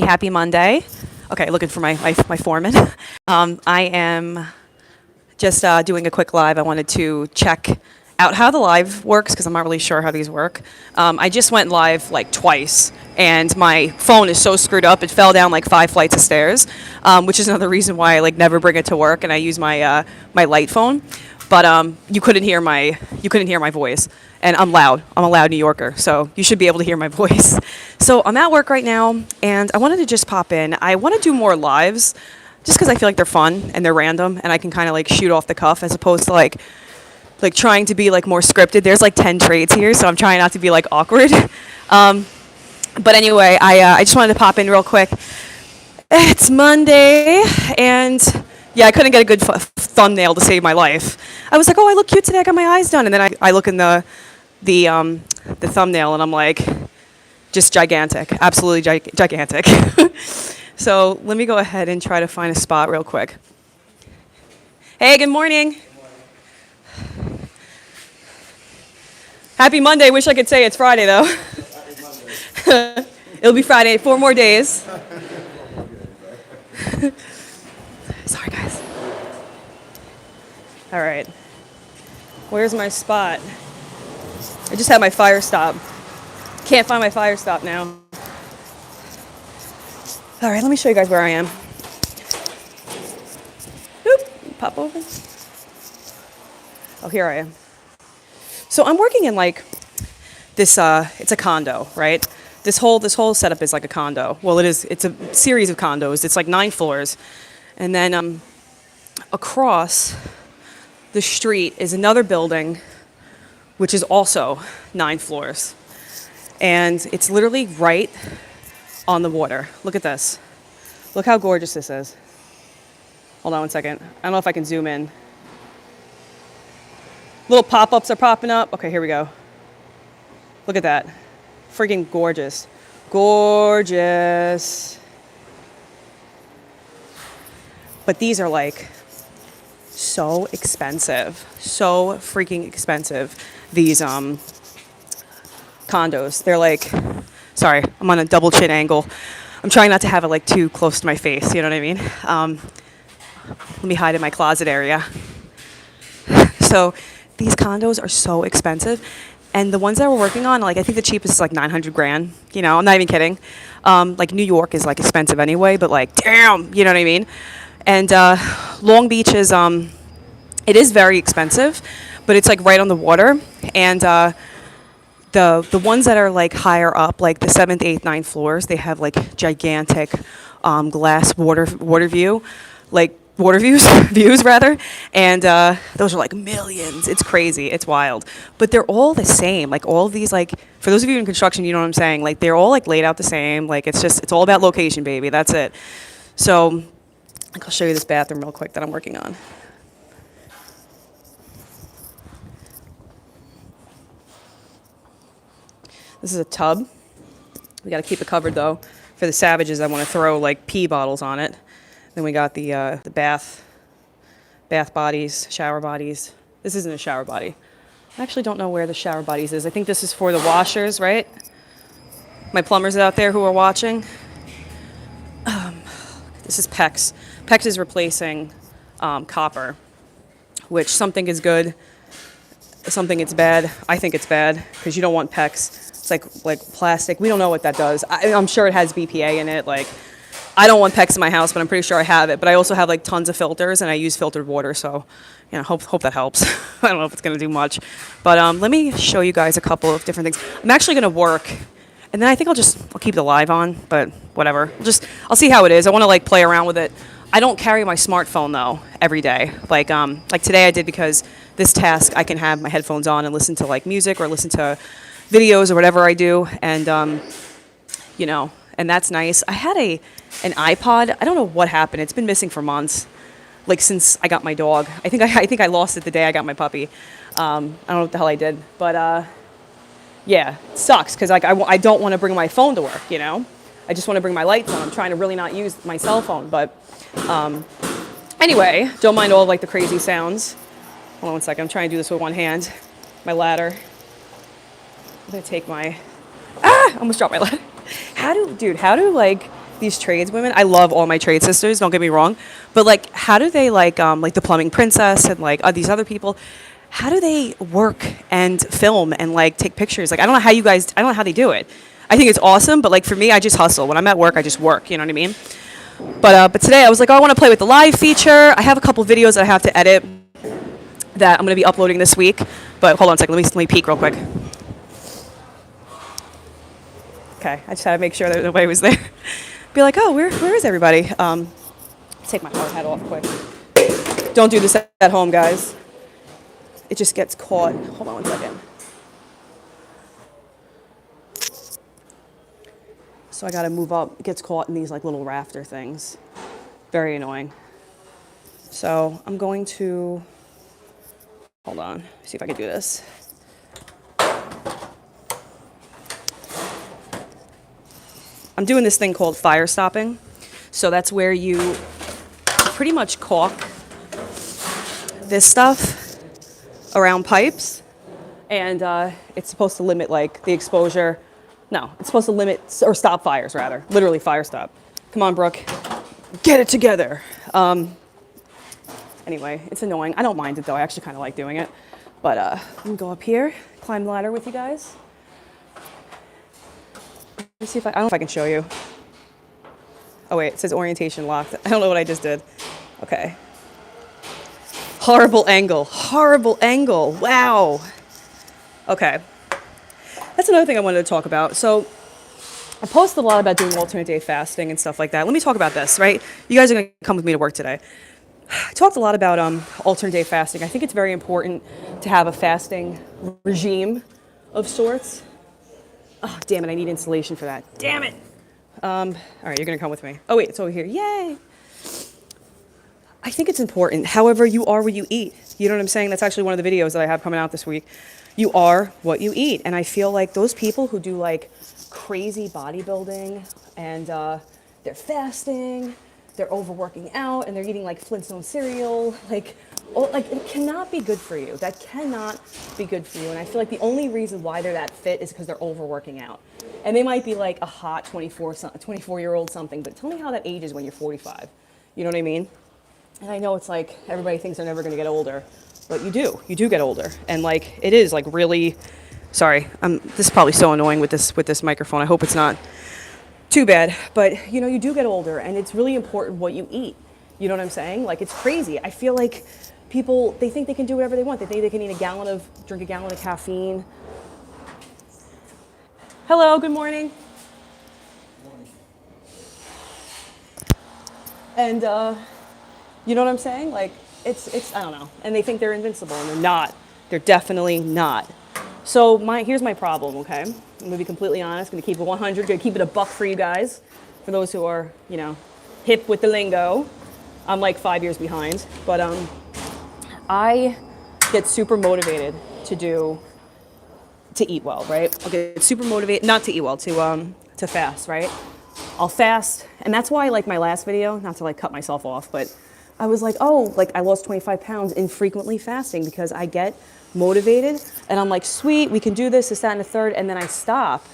Happy Monday. Okay, looking for my foreman. I am just doing a quick live. I wanted to check out how the live works because I'm not really sure how these work. I just went live like twice, and my phone is so screwed up it fell down like 5 flights of stairs, which is another reason why I like never bring it to work, and I use my light phone. But you couldn't hear my voice, and I'm loud. I'm a loud New Yorker, so you should be able to hear my voice. So I'm at work right now, and I wanted to just pop in. I want to do more lives, just because I feel like they're fun and they're random, and I can kind of like shoot off the cuff as opposed to like trying to be like more scripted. There's like 10 trades here, so I'm trying not to be like awkward. But anyway, I just wanted to pop in real quick. It's Monday, and yeah, I couldn't get a good thumbnail to save my life. I was like, oh, I look cute today. I got my eyes done, and then I look in the thumbnail, and I'm like, just gigantic, absolutely gigantic. So let me go ahead and try to find a spot real quick. Hey, good morning. Happy Monday. Wish I could say it's Friday, though. It'll be Friday, 4 more days. Sorry, guys. All right. Where's my spot? I just had my fire stop. Can't find my fire stop now. All right, let me show you guys where I am. Oop, pop open. Oh, here I am. So I'm working in like this, it's a condo, right? This whole setup is like a condo. Well, it's a series of condos. It's like 9 floors. And then across the street is another building, which is also 9 floors. And it's literally right on the water. Look at this. Look how gorgeous this is. Hold on one second. I don't know if I can zoom in. Little pop-ups are popping up. Okay, here we go. Look at that. Freaking gorgeous. Gorgeous. But these are like so expensive. So freaking expensive. These condos. They're like, sorry, I'm on a double chin angle. I'm trying not to have it like too close to my face, you know what I mean? Let me hide in my closet area. So these condos are so expensive. And the ones that we're working on, like I think the cheapest is like 900 grand. You know, I'm not even kidding. Like New York is like expensive anyway, but like, damn, you know what I mean? And Long Beach is, it is very expensive, but it's like right on the water. And the ones that are like higher up, like the 7th, 8th, 9th floors, they have like gigantic glass water view, like water views rather, and those are like millions. It's crazy, it's wild, but they're all the same. Like all of these, like for those of you in construction, you know what I'm saying. Like they're all like laid out the same. Like it's all about location, baby. That's it. So I'll show you this bathroom real quick that I'm working on. This is a tub. We got to keep it covered though. For the savages, I want to throw like pee bottles on it. Then we got the bath bodies, shower bodies. This isn't a shower body. I actually don't know where the shower bodies is. I think this is for the washers, right? My plumbers out there who are watching. This is PEX. PEX is replacing copper, which something is good, something it's bad. I think it's bad because you don't want PEX. It's like plastic. We don't know what that does. I'm sure it has BPA in it. Like, I don't want PEX in my house, but I'm pretty sure I have it. But I also have like tons of filters, and I use filtered water. So, you know, hope that helps. I don't know if it's gonna do much, but let me show you guys a couple of different things. I'm actually gonna work, and then I think I'll keep the live on. But whatever. I'll see how it is. I want to like play around with it. I don't carry my smartphone though every day. Like today I did because this task I can have my headphones on and listen to like music or listen to videos or whatever I do, and you know, and that's nice. I had an iPod. I don't know what happened. It's been missing for months, like since I got my dog. I think I lost it the day I got my puppy. I don't know what the hell I did, but yeah, it sucks because like I don't want to bring my phone to work. You know, I just want to bring my lights on. I'm trying to really not use my cell phone, but anyway, don't mind all of, like the crazy sounds. Hold on one second. I'm trying to do this with one hand. My ladder. I'm gonna take my, almost dropped my ladder. How do like these tradeswomen. I love all my trade sisters. Don't get me wrong, but like, how do they like the plumbing princess and like these other people? How do they work and film and like take pictures? Like, I don't know how you guys. I don't know how they do it. I think it's awesome, but like for me, I just hustle. When I'm at work, I just work. You know what I mean? But today I was like, oh, I want to play with the live feature. I have a couple videos that I have to edit that I'm going to be uploading this week. But hold on a second. Let me peek real quick. Okay, I just had to make sure that nobody was there. Be like, oh, where is everybody? Take my hard hat off quick. Don't do this at home, guys. It just gets caught. Hold on one second. So I gotta move up. It gets caught in these like little rafter things. Very annoying. So I'm going to, hold on, see if I can do this. I'm doing this thing called fire stopping. So that's where you pretty much caulk this stuff around pipes, and it's supposed to limit like the exposure. No, it's supposed to limit or stop fires rather. Literally fire stop. Come on, Brooke, get it together. Anyway, it's annoying. I don't mind it though. I actually kind of like doing it. But I'm gonna go up here, climb the ladder with you guys. Let me see if I don't know if I can show you. Oh wait, it says orientation locked. I don't know what I just did. Okay. Horrible angle. Horrible angle. Wow. Okay. That's another thing I wanted to talk about. So I posted a lot about doing alternate day fasting and stuff like that. Let me talk about this, right? You guys are going to come with me to work today. I talked a lot about alternate day fasting. I think it's very important to have a fasting regime of sorts. Oh, damn it. I need insulation for that. Damn it. All right, you're going to come with me. Oh, wait, it's over here. Yay. I think it's important. However, you are what you eat. You know what I'm saying? That's actually one of the videos that I have coming out this week. You are what you eat. And I feel like those people who do like crazy bodybuilding and they're fasting, they're overworking out, and they're eating like Flintstone cereal, like it cannot be good for you. That cannot be good for you. And I feel like the only reason why they're that fit is because they're overworking out. And they might be like a hot 24-year-old something, but tell me how that ages when you're 45. You know what I mean? And I know it's like everybody thinks they're never going to get older, but you do get older. And like it is like really, sorry, this is probably so annoying with this microphone. I hope it's not too bad, but you know, you do get older, and it's really important what you eat. You know what I'm saying? Like it's crazy. I feel like people, they think they can do whatever they want. They think they can drink a gallon of caffeine. Hello, good morning. And you know what I'm saying? Like it's I don't know. And they think they're invincible, and they're not. They're definitely not. So here's my problem, okay? I'm gonna be completely honest, gonna keep it 100, gonna keep it a buck for you guys. For those who are, you know, hip with the lingo. I'm like 5 years behind, but I get super motivated to eat well, right? I'll get super motivated, not to eat well, to fast, right? I'll fast, and that's why like my last video, not to like cut myself off, but I was like, oh, like I lost 25 pounds infrequently fasting because I get motivated and I'm like, sweet, we can do this, that, and the third, and then I stop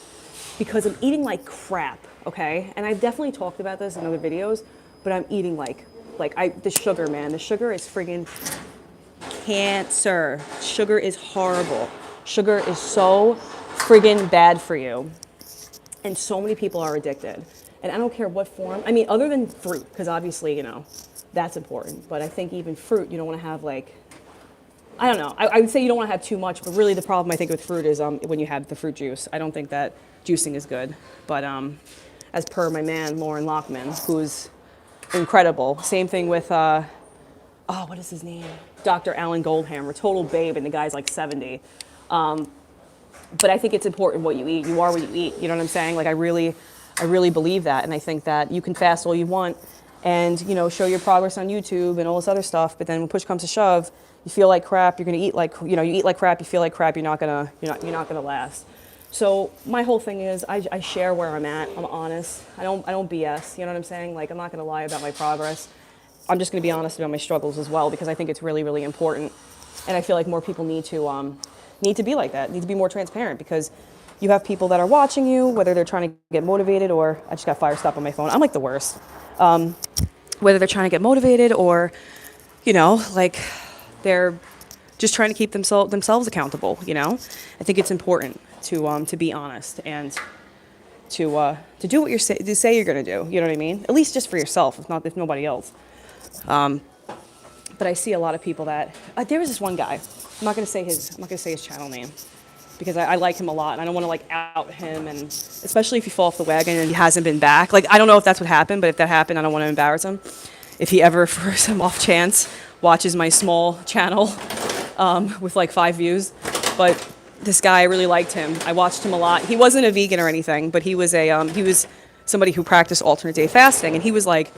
because I'm eating like crap, okay? And I've definitely talked about this in other videos, but I'm eating the sugar, man. The sugar is friggin' cancer. Sugar is horrible. Sugar is so friggin' bad for you. And so many people are addicted. And I don't care what form. I mean, other than fruit, because obviously, you know, that's important. But I think even fruit, you don't want to have like, I don't know. I would say you don't want to have too much, but really the problem I think with fruit is when you have the fruit juice. I don't think that juicing is good. But as per my man, Lauren Lockman, who's incredible. Same thing with, what is his name? Dr. Alan Goldhammer, total babe, and the guy's like 70. But I think it's important what you eat. You are what you eat. You know what I'm saying? Like I really believe that, and I think that you can fast all you want, and you know, show your progress on YouTube and all this other stuff. But then when push comes to shove, you feel like crap. You're gonna eat like, you know, you eat like crap. You feel like crap. You're not gonna last. So my whole thing is I share where I'm at. I'm honest. I don't BS. You know what I'm saying? Like I'm not gonna lie about my progress. I'm just gonna be honest about my struggles as well, because I think it's really, really important, and I feel like more people need to be like that. Need to be more transparent, because you have people that are watching you, whether they're trying to get motivated or I just got fire stop on my phone. I'm like the worst. Whether they're trying to get motivated or, like they're just trying to keep themselves accountable. I think it's important to be honest and to do what to say you're going to do. You know what I mean? At least just for yourself, if nobody else. But I see a lot of people that there was this one guy. I'm not going to say his channel name because I like him a lot and I don't want to like out him, and especially if you fall off the wagon and he hasn't been back. Like I don't know if that's what happened, but if that happened, I don't want to embarrass him. If he ever, for some off chance, watches my small channel with like 5 views, but this guy, I really liked him. I watched him a lot. He wasn't a vegan or anything, but he was somebody who practiced alternate day fasting, and he was like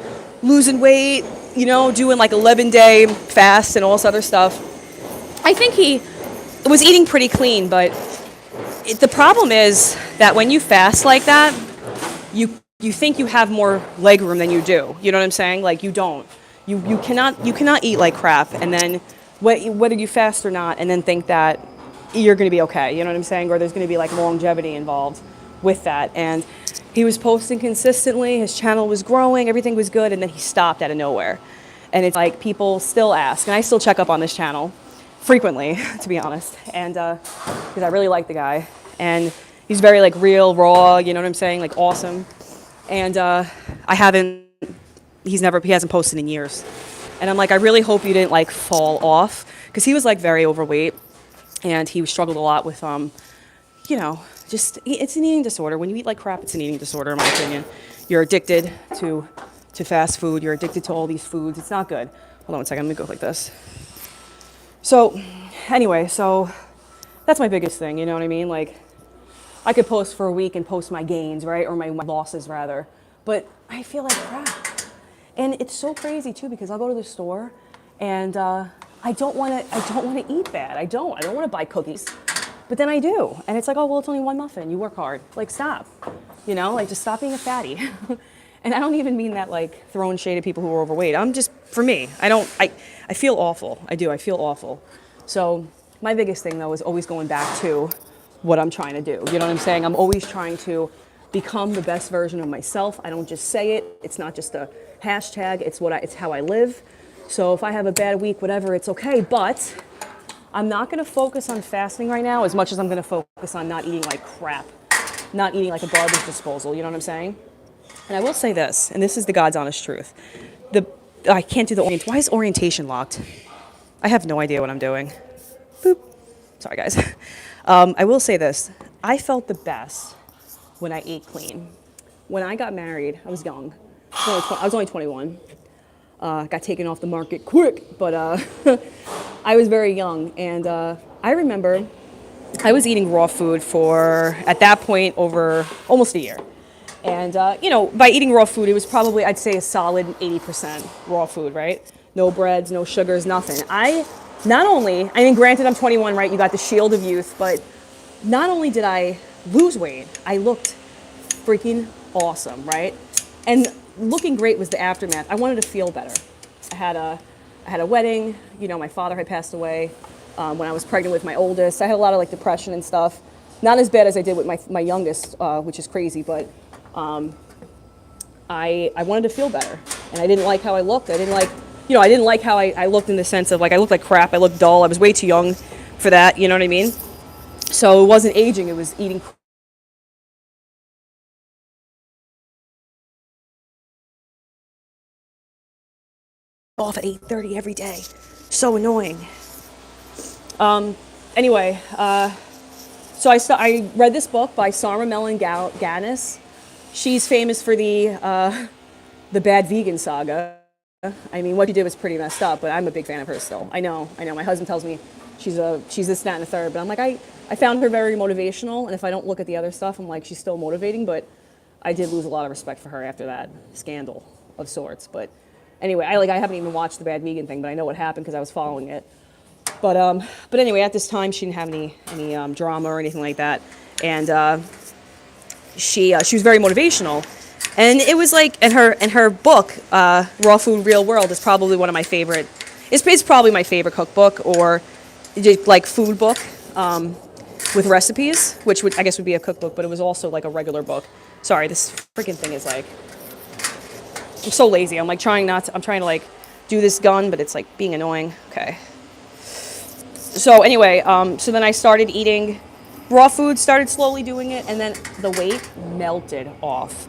losing weight, doing like 11-day fast and all this other stuff. I think he was eating pretty clean, but the problem is that when you fast like that, you think you have more leg room than you do. You know what I'm saying? Like you don't. You cannot eat like crap, and then whether you fast or not, and then think that you're going to be okay. You know what I'm saying? Or there's going to be like longevity involved with that. And he was posting consistently. His channel was growing. Everything was good. And then he stopped out of nowhere. And it's like people still ask. And I still check up on this channel frequently, to be honest. And because I really like the guy. And he's very like real, raw, you know what I'm saying? Like awesome. And he hasn't posted in years. And I'm like, I really hope you didn't like fall off. Because he was like very overweight. And he struggled a lot with, it's an eating disorder. When you eat like crap, it's an eating disorder, in my opinion. You're addicted to fast food. You're addicted to all these foods. It's not good. Hold on one second. I'm going to go like this. So, anyway, that's my biggest thing. You know what I mean? Like, I could post for a week and post my gains, right? Or my losses, rather. But I feel like crap. And it's so crazy, too, because I'll go to the store and I don't want to eat bad. I don't want to buy cookies. But then I do. And it's like, oh, well, it's only one muffin. You work hard. Like, stop. Like, just stop being a fatty. And I don't even mean that, like, throwing shade at people who are overweight. For me, I feel awful. I do. I feel awful. So my biggest thing, though, is always going back to what I'm trying to do. You know what I'm saying? I'm always trying to become the best version of myself. I don't just say it. It's not just a hashtag. It's how I live. So if I have a bad week, whatever, it's okay. But I'm not going to focus on fasting right now as much as I'm going to focus on not eating like crap, not eating like a garbage disposal. You know what I'm saying? And I will say this, and this is the God's honest truth. I can't do the orientation. Why is orientation locked? I have no idea what I'm doing. Boop. Sorry, guys. I will say this. I felt the best when I ate clean. When I got married, I was young. I was only 21. Got taken off the market quick, but I was very young. And I remember I was eating raw food for, at that point, over almost a year. And, by eating raw food, it was probably, I'd say, a solid 80% raw food, right? No breads, no sugars, nothing. Granted, I'm 21, right? You got the shield of youth, but not only did I lose weight, I looked freaking awesome, right? And looking great was the aftermath. I wanted to feel better. I had a wedding. My father had passed away when I was pregnant with my oldest. I had a lot of like depression and stuff. Not as bad as I did with my youngest, which is crazy, but I wanted to feel better. And I didn't like how I looked. I didn't like how I looked in the sense of like I looked like crap. I looked dull. I was way too young for that. You know what I mean? So it wasn't aging. It was eating off at 8:30 every day. So annoying. Anyway, so I read this book by Sarah Mellon Gaddis. She's famous for the Bad Vegan Saga. I mean, what she did was pretty messed up, but I'm a big fan of hers still. I know. My husband tells me she's this, that, and the third, but I'm like, I found her very motivational, and if I don't look at the other stuff, I'm like, she's still motivating, but I did lose a lot of respect for her after that scandal of sorts. But anyway, I haven't even watched the Bad Vegan thing, but I know what happened because I was following it. But anyway, at this time, she didn't have any drama or anything like that, and she was very motivational. And it was like, and her book, Raw Food, Real World, is probably one of my favorite. It's probably my favorite cookbook or just like food book. with recipes, which would I guess would be a cookbook, but it was also like a regular book. Sorry, this freaking thing is like, I'm so lazy. I'm like I'm trying to like do this gun, but it's like being annoying. Okay. So anyway, so then I started eating raw food, started slowly doing it, and then the weight melted off.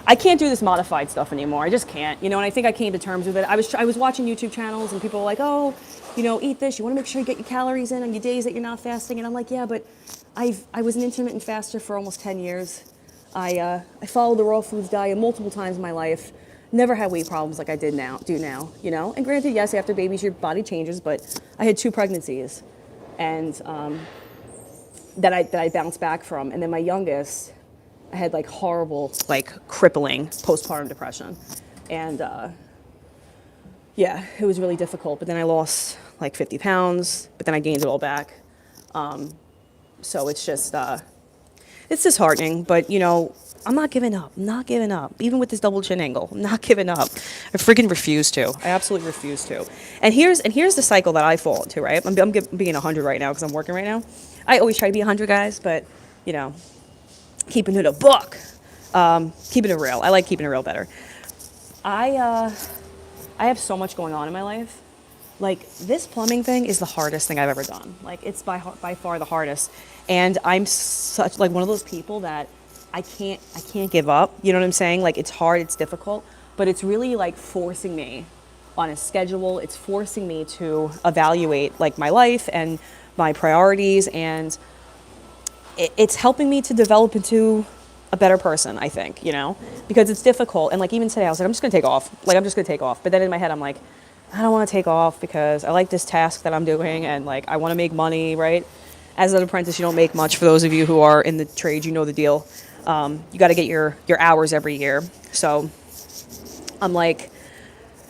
I can't do this modified stuff anymore. I just can't, you know, and I think I came to terms with it. I was watching YouTube channels and people were like, oh, you know, eat this. You want to make sure you get your calories in on your days that you're not fasting. And I'm like, yeah, but I was an intermittent faster for almost 10 years. I followed the raw foods diet multiple times in my life. Never had weight problems like I do now, you know. And granted, yes, after babies, your body changes, but I had 2 pregnancies, and that I bounced back from. And then my youngest, I had like horrible, like crippling postpartum depression. And yeah, it was really difficult. But then I lost like 50 pounds, but then I gained it all back. So it's disheartening, but you know, I'm not giving up. I'm not giving up. Even with this double chin angle, I'm not giving up. I freaking refuse to. I absolutely refuse to. And here's the cycle that I fall into, right? I'm being 100 right now because I'm working right now. I always try to be 100, guys, but you know, keeping it a buck, keeping it real. I like keeping it real better. I have so much going on in my life. Like, this plumbing thing is the hardest thing I've ever done. Like, it's by far the hardest. And I'm such like one of those people that I can't give up. You know what I'm saying? Like, it's hard, it's difficult, but it's really like forcing me on a schedule. It's forcing me to evaluate like my life and my priorities, and it's helping me to develop into a better person, I think, you know, because it's difficult. And like, even today I was like, I'm just gonna take off. Like, I'm just gonna take off. But then in my head, I'm like, I don't want to take off because I like this task that I'm doing, and like, I want to make money, right? As an apprentice, you don't make much. For those of you who are in the trade, you know the deal. You got to get your hours every year. So I'm like,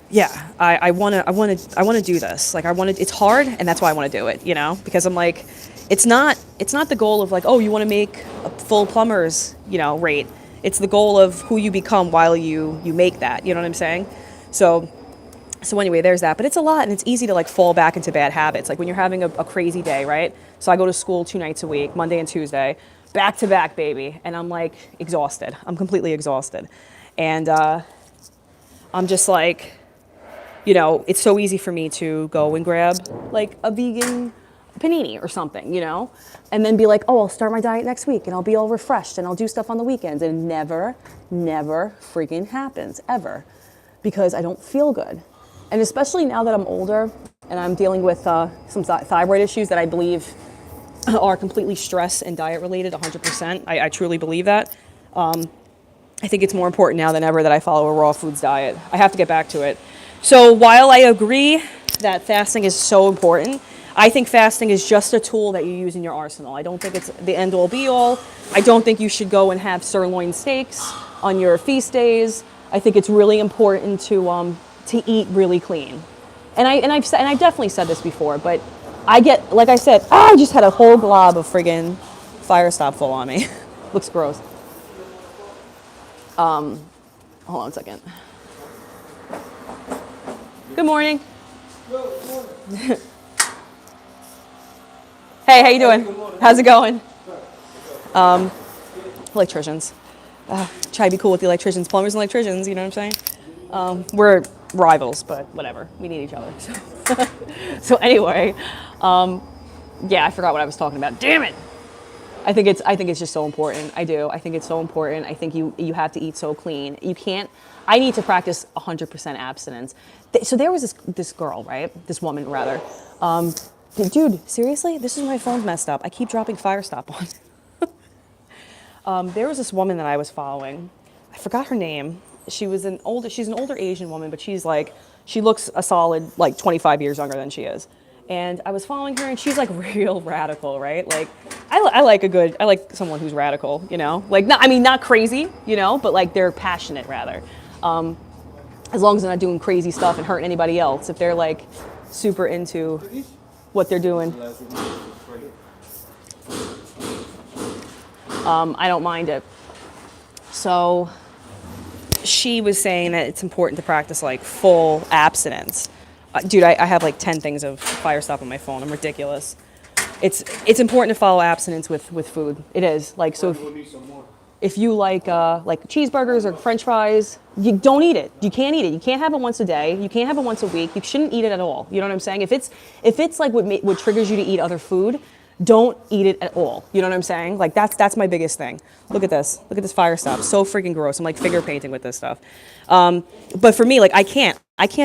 yeah, I want to do this. Like, it's hard, and that's why I want to do it, you know, because I'm like, it's not the goal of like, oh, you want to make a full plumber's, you know, rate. It's the goal of who you become while you make that, you know what I'm saying? So anyway, there's that. But it's a lot, and it's easy to like fall back into bad habits. Like when you're having a crazy day, right? So I go to school 2 nights a week, Monday and Tuesday, back to back, baby. And I'm like exhausted. I'm completely exhausted. And I'm just like, you know, it's so easy for me to go and grab like a vegan panini or something, you know, and then be like, oh, I'll start my diet next week and I'll be all refreshed and I'll do stuff on the weekends. And it never freaking happens, ever, because I don't feel good. And especially now that I'm older and I'm dealing with some thyroid issues that I believe are completely stress and diet related, 100%. I truly believe that. I think it's more important now than ever that I follow a raw foods diet. I have to get back to it. So while I agree that fasting is so important, I think fasting is just a tool that you use in your arsenal. I don't think it's the end all be all. I don't think you should go and have sirloin steaks on your feast days. I think it's really important to eat really clean. And I've definitely said this before, but I get, like I said, I just had a whole glob of friggin' Fire Stop fall on me. Looks gross. Hold on a second. Good morning. Good morning. Hey, how you doing? How's it going? Electricians. Try to be cool with the electricians, plumbers and electricians, you know what I'm saying? We're rivals, but whatever. We need each other. So anyway, yeah, I forgot what I was talking about. Damn it! I think it's just so important. I do. I think it's so important. I think you have to eat so clean. You can't. I need to practice 100% abstinence. So there was this girl, right? This woman, rather. Dude, seriously? This is my phone's messed up. I keep dropping Fire Stop on. There was this woman that I was following. I forgot her name. She's an older Asian woman, but she looks a solid like 25 years younger than she is. And I was following her, and she's like real radical, right? Like, I like someone who's radical, you know? Like, not crazy, you know, but like they're passionate rather. As long as they're not doing crazy stuff and hurting anybody else. If they're like super into what they're doing, I don't mind it. So she was saying that it's important to practice like full abstinence. Dude, I have like 10 things of Fire Stop on my phone. I'm ridiculous. it's important to follow abstinence with food. It is like so. If you like cheeseburgers or French fries, you don't eat it. You can't eat it. You can't have it once a day. You can't have it once a week. You shouldn't eat it at all. You know what I'm saying? If it's like what triggers you to eat other food, don't eat it at all. You know what I'm saying? Like that's my biggest thing. Look at this. Look at this fire stop. So freaking gross. I'm like figure painting with this stuff. But for me, like I can't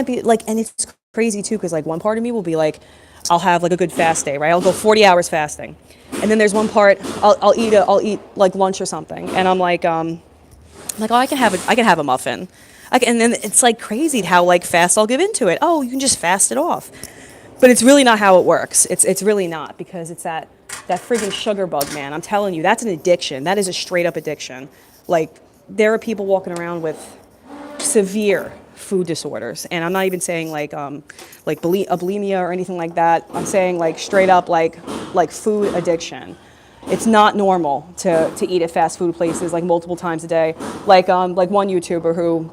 be like, and it's crazy too, because like one part of me will be like, I'll have like a good fast day, right? I'll go 40 hours fasting. And then there's one part I'll eat like lunch or something, and I'm like oh, I can have a muffin, and then it's like crazy how like fast I'll give into it. Oh, you can just fast it off, but it's really not how it works. It's really not, because it's that friggin' sugar bug, man. I'm telling you, that's an addiction. That is a straight up addiction. Like there are people walking around with severe food disorders, and I'm not even saying like bulimia or anything like that. I'm saying like straight up like food addiction. It's not normal to eat at fast food places like multiple times a day. Like one YouTuber who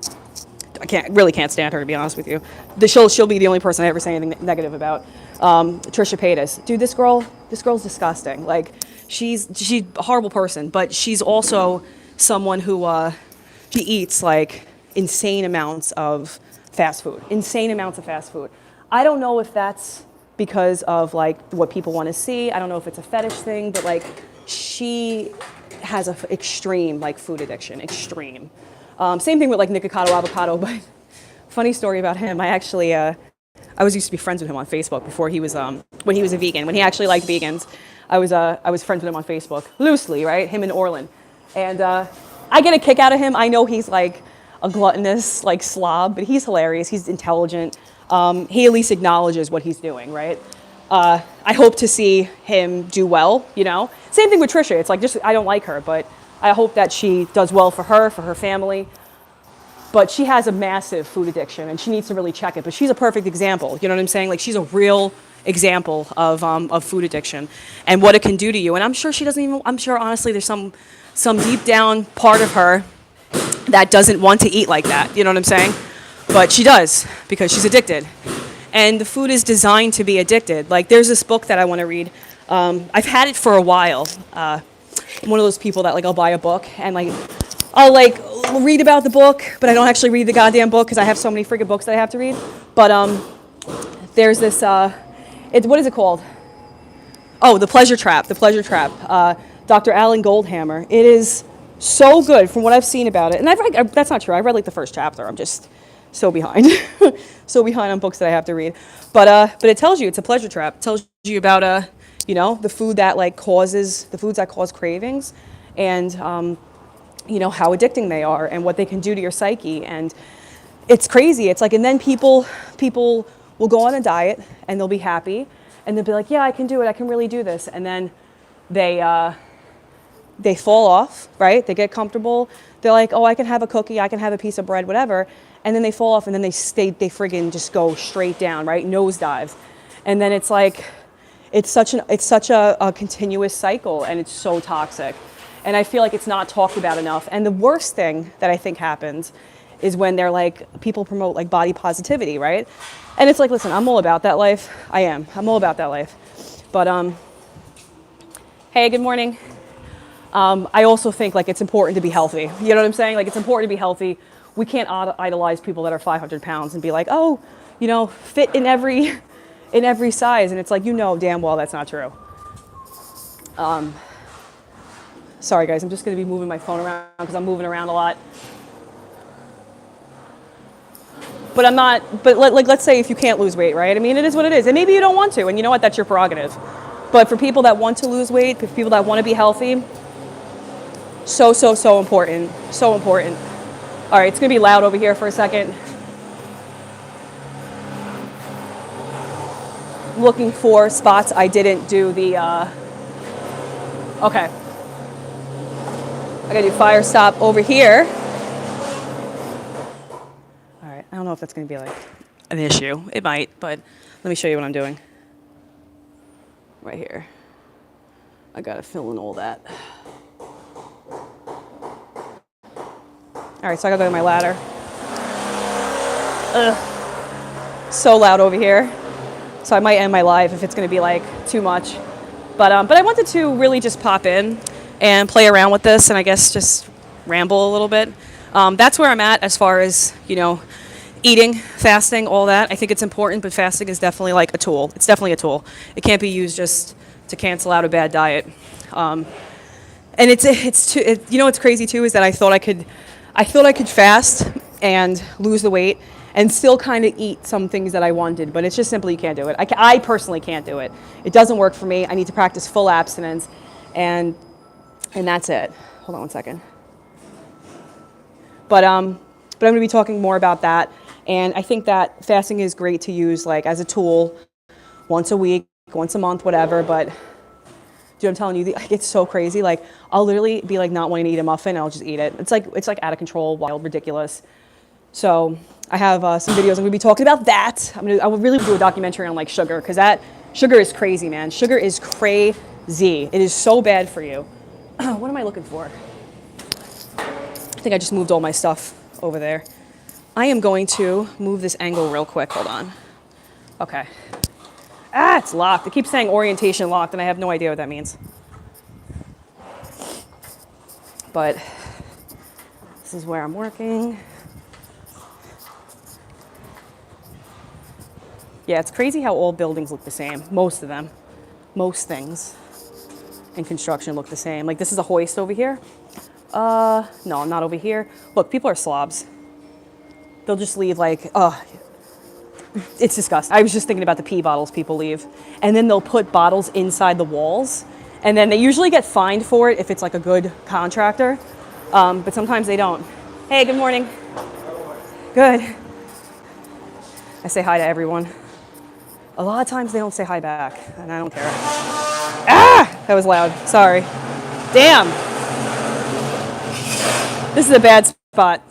I can't stand her, to be honest with you. She'll be the only person I ever say anything negative about. Trisha Paytas. Dude, this girl's disgusting. Like she's a horrible person, but she's also someone who she eats like insane amounts of fast food. I don't know if that's because of like what people want to see. I don't know if it's a fetish thing, but like she has a extreme like food addiction, extreme. Same thing with like Nikocado Avocado, but funny story about him. I actually I used to be friends with him on Facebook before he was when he was a vegan. When he actually liked vegans, I was friends with him on Facebook loosely, right? Him and Orlin, and I get a kick out of him. I know he's like a gluttonous like slob, but he's hilarious. He's intelligent. He at least acknowledges what he's doing, right? I hope to see him do well, you know? Same thing with Trisha. It's like, just, I don't like her, but I hope that she does well for her family. But she has a massive food addiction, and she needs to really check it. But she's a perfect example, you know what I'm saying? Like, she's a real example of food addiction and what it can do to you. And I'm sure she doesn't even, I'm sure honestly there's some deep down part of her that doesn't want to eat like that, you know what I'm saying? But she does, because she's addicted. And the food is designed to be addicted. Like there's this book that I want to read. I've had it for a while. I'm one of those people that like I'll buy a book and like I'll like read about the book, but I don't actually read the goddamn book because I have so many freaking books that I have to read. But there's this, what is it called? Oh, The Pleasure Trap. Dr. Alan Goldhammer. It is so good from what I've seen about it. And I've read, that's not true. I read like the first chapter. I'm just so behind. So behind on books that I have to read. But it tells you it's a pleasure trap. It tells you about the food that like the foods that cause cravings, and how addicting they are and what they can do to your psyche. And it's crazy. It's like, and then people will go on a diet and they'll be happy and they'll be like, yeah, I can do it. I can really do this. And then they fall off, right? They get comfortable. They're like, oh, I can have a cookie, I can have a piece of bread, whatever. And then they fall off, and then they friggin' just go straight down, right? Nosedives. And then it's like, it's such a continuous cycle, and it's so toxic. And I feel like it's not talked about enough. And the worst thing that I think happens is when they're like, people promote like body positivity, right? And it's like, listen, I'm all about that life. I'm all about that life. But, hey, good morning. I also think like it's important to be healthy. You know what I'm saying? Like it's important to be healthy. We can't idolize people that are 500 pounds and be like, oh, fit in every size. And it's like, damn well that's not true. Sorry guys, I'm just going to be moving my phone around because I'm moving around a lot. But I'm not, but let's say if you can't lose weight, right? I mean, it is what it is. And maybe you don't want to, and you know what? That's your prerogative. But for people that want to lose weight, for people that want to be healthy, so important. So important. All right, it's going to be loud over here for a second. Looking for spots I didn't do the, okay. I got to do fire stop over here. All right, I don't know if that's going to be like an issue. It might, but let me show you what I'm doing. Right here. I got to fill in all that. All right, so I got to go to my ladder. Ugh. So loud over here. So I might end my live if it's going to be like too much. But I wanted to really just pop in and play around with this, and I guess just ramble a little bit. That's where I'm at as far as, eating, fasting, all that. I think it's important, but fasting is definitely like a tool. It's definitely a tool. It can't be used just to cancel out a bad diet. And what's crazy too is that I thought I could fast and lose the weight and still kind of eat some things that I wanted, but it's just simply you can't do it. I personally can't do it. It doesn't work for me. I need to practice full abstinence, and that's it. Hold on one second. But I'm going to be talking more about that, and I think that fasting is great to use like as a tool, once a week, once a month, whatever. But dude, I'm telling you, it's so crazy. Like I'll literally be like not wanting to eat a muffin, and I'll just eat it. It's like out of control, wild, ridiculous. So I have some videos. I'm going to be talking about that. I will really do a documentary on like sugar, because that sugar is crazy, man. Sugar is crazy. It is so bad for you. What am I looking for? I think I just moved all my stuff over there. I am going to move this angle real quick. Hold on. Okay. It's locked. It keeps saying orientation locked, and I have no idea what that means. But this is where I'm working. Yeah, it's crazy how all buildings look the same. Most of them. Most things in construction look the same. Like this is a hoist over here. No, not over here. Look, people are slobs. They'll just leave like, it's disgusting. I was just thinking about the pee bottles people leave. And then they'll put bottles inside the walls. And then they usually get fined for it if it's like a good contractor. But sometimes they don't. Hey, good morning. Good. I say hi to everyone. A lot of times they don't say hi back, and I don't care. That was loud. Sorry. Damn. This is a bad spot.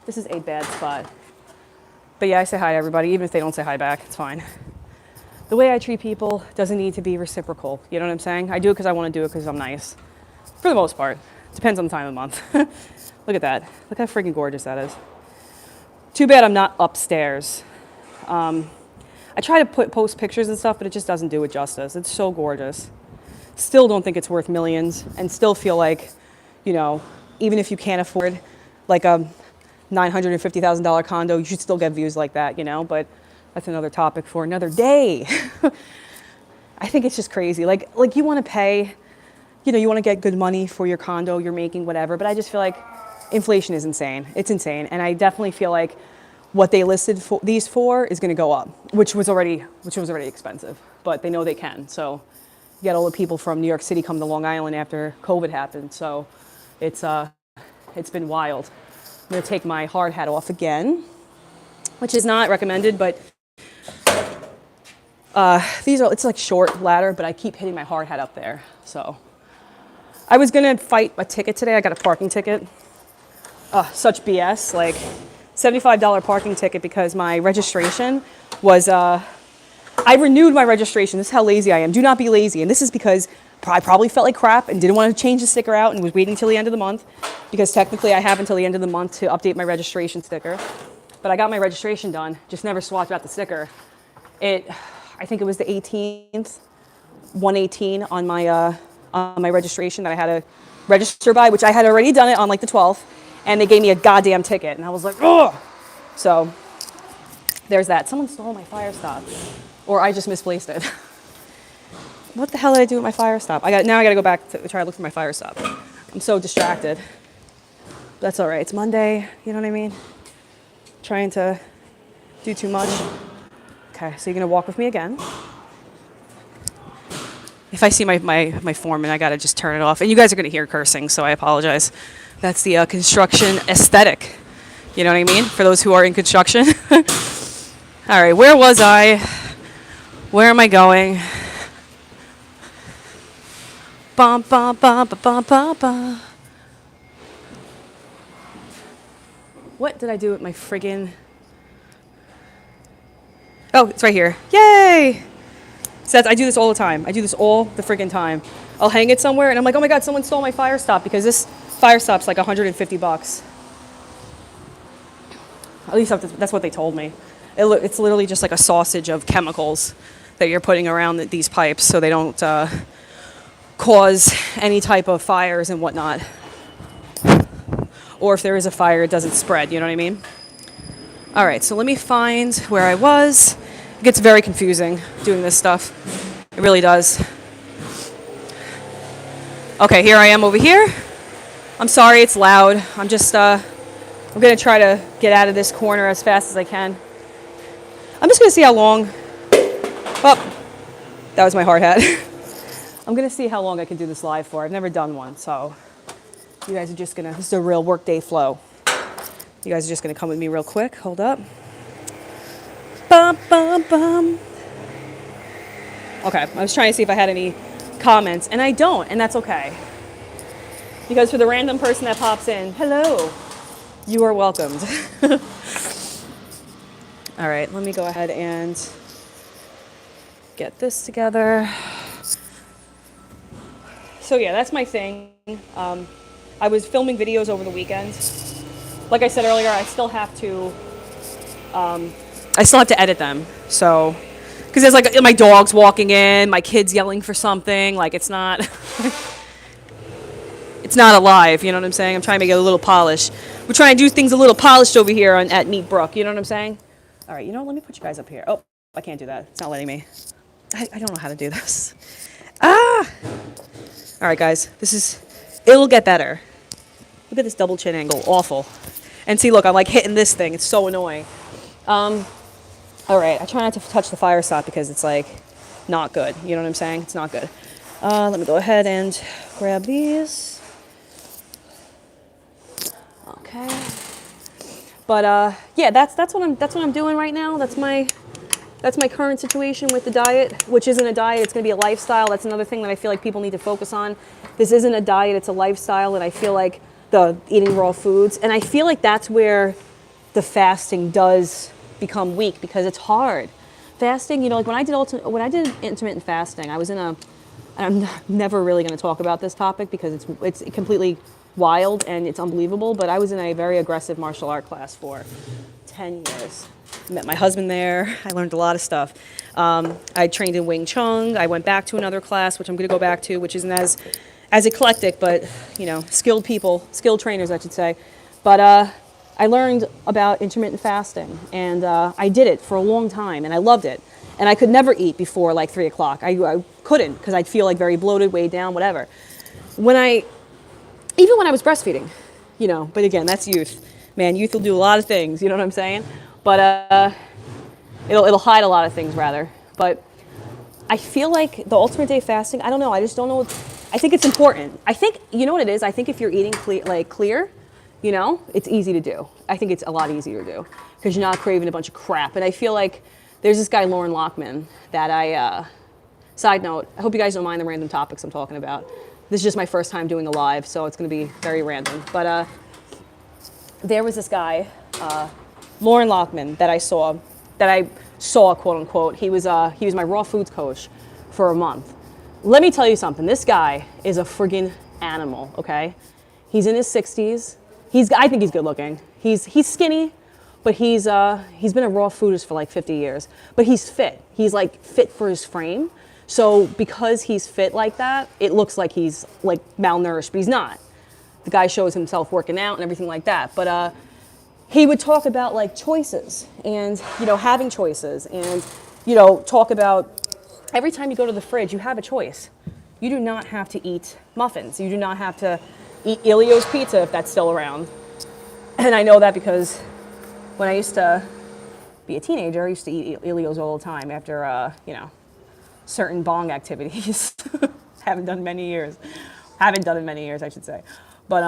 This is a bad spot. But yeah, I say hi to everybody, even if they don't say hi back. It's fine. The way I treat people doesn't need to be reciprocal. You know what I'm saying? I do it because I want to do it because I'm nice. For the most part. Depends on the time of the month. Look at that. Look how freaking gorgeous that is. Too bad I'm not upstairs. I try to post pictures and stuff, but it just doesn't do it justice. It's so gorgeous. Still don't think it's worth millions, and still feel like, even if you can't afford like a $950,000 condo, you should still get views like that, but that's another topic for another day. I think it's just crazy. Like you want to pay, you want to get good money for your condo, you're making whatever, but I just feel like inflation is insane. It's insane. And I definitely feel like what they listed these for is going to go up, which was already expensive, but they know they can. So you get all the people from New York City come to Long Island after COVID happened. So it's been wild. I'm going to take my hard hat off again, which is not recommended, but it's like short ladder, but I keep hitting my hard hat up there. So I was going to fight a ticket today. I got a parking ticket. Such BS, like $75 parking ticket because my registration was, I renewed my registration. This is how lazy I am. Do not be lazy. And this is because I probably felt like crap and didn't want to change the sticker out and was waiting till the end of the month, because technically I have until the end of the month to update my registration sticker. But I got my registration done, just never swapped out the sticker. I think it was the 18th, 118 on my registration that I had to register by, which I had already done it on like the 12th. And they gave me a goddamn ticket. And I was like, ugh. So there's that. Someone stole my fire stop. Or I just misplaced it. What the hell did I do with my fire stop? Now I got to go back to try to look for my fire stop. I'm so distracted. That's all right. It's Monday. You know what I mean? Trying to do too much. Okay, so you're going to walk with me again. If I see my foreman, I got to just turn it off. And you guys are going to hear cursing, so I apologize. That's the construction aesthetic. You know what I mean? For those who are in construction. All right, where was I? Where am I going? Bum, bum, bum, bum, bum, bum, bum. What did I do with my friggin'... Oh, it's right here. Yay! So I do this all the time. I do this all the friggin' time. I'll hang it somewhere, and I'm like, oh my God, someone stole my fire stop, because this fire stop's like $150. At least that's what they told me. It's literally just like a sausage of chemicals that you're putting around these pipes so they don't cause any type of fires and whatnot. Or if there is a fire, it doesn't spread, you know what I mean? All right, so let me find where I was. It gets very confusing doing this stuff. It really does. Okay, here I am over here. I'm sorry, it's loud. I'm gonna try to get out of this corner as fast as I can. I'm just gonna see how long, oh, that was my hard hat. I'm gonna see how long I can do this live for. I've never done one, so you guys are just gonna, this is a real workday flow. You guys are just gonna come with me real quick. Hold up. Bum, bum, bum. Okay, I was trying to see if I had any comments, and I don't, and that's okay. Because for the random person that pops in, hello, you are welcomed. All right, let me go ahead and get this together. So yeah, that's my thing. I was filming videos over the weekend. Like I said earlier, I still have to edit them. So, because there's like my dogs walking in, my kids yelling for something. Like it's not, it's not alive. You know what I'm saying? I'm trying to make it a little polished. We're trying to do things a little polished over here at Neat Brook. You know what I'm saying? All right. You know what? Let me put you guys up here. Oh, I can't do that. It's not letting me. I don't know how to do this. Ah. All right, guys. It'll get better. Look at this double chin angle. Awful. And see, look, I'm like hitting this thing. It's so annoying. All right. I try not to touch the fire stop because it's like not good. You know what I'm saying? It's not good. Let me go ahead and grab these. Okay. But yeah, that's what I'm doing right now. That's my current situation with the diet, which isn't a diet. It's going to be a lifestyle. That's another thing that I feel like people need to focus on. This isn't a diet. It's a lifestyle. And I feel like the eating raw foods. And I feel like that's where the fasting does become weak because it's hard. Fasting, you know, like when I did intermittent fasting, I was in a, and I'm never really going to talk about this topic because it's completely wild and it's unbelievable, but I was in a very aggressive martial art class for 10 years. Met my husband there. I learned a lot of stuff. I trained in Wing Chun. I went back to another class, which I'm going to go back to, which isn't as eclectic, but, you know, skilled trainers, I should say. But I learned about intermittent fasting, and I did it for a long time, and I loved it. And I could never eat before like 3 o'clock. I couldn't because I'd feel like very bloated, weighed down, whatever. Even when I was breastfeeding, you know, but again, that's youth. Man, youth will do a lot of things, you know what I'm saying? But it'll hide a lot of things, rather. But I feel like the ultimate day fasting, I don't know. I just don't know. I think it's important. I think, you know what it is? I think if you're eating clear, you know, it's easy to do. I think it's a lot easier to do because you're not craving a bunch of crap. And I feel like there's this guy, Loren Lockman, that side note, I hope you guys don't mind the random topics I'm talking about. This is just my first time doing a live, so it's going to be very random. But there was this guy, Loren Lockman, that I saw, quote unquote. He was my raw foods coach for a month. Let me tell you something. This guy is a friggin' animal. Okay, he's in his 60s. I think he's good looking. He's skinny, but he's been a raw foodist for like 50 years. But he's fit. He's like fit for his frame. So because he's fit like that, it looks like he's like malnourished, but he's not. The guy shows himself working out and everything like that. But he would talk about like choices and, you know, having choices and, you know, talk about every time you go to the fridge, you have a choice. You do not have to eat muffins. You do not have to eat Elio's pizza if that's still around. And I know that because when I used to be a teenager, I used to eat Elio's all the time after, you know, certain bong activities. Haven't done in many years, I should say. But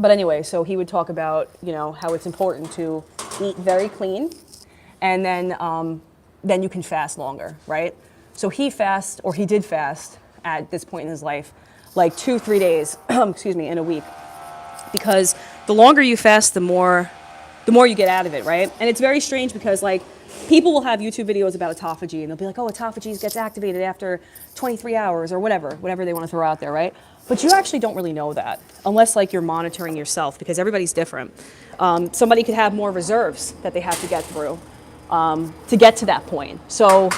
anyway, so he would talk about, you know, how it's important to eat very clean, and then you can fast longer, right? So he did fast at this point in his life, like 2-3 days, excuse me, in a week, because the longer you fast, the more you get out of it, right? And it's very strange because like people will have YouTube videos about autophagy and they'll be like, oh, autophagy gets activated after 23 hours or whatever they want to throw out there, right? But you actually don't really know that unless like you're monitoring yourself because everybody's different. Somebody could have more reserves that they have to get through to get to that point. So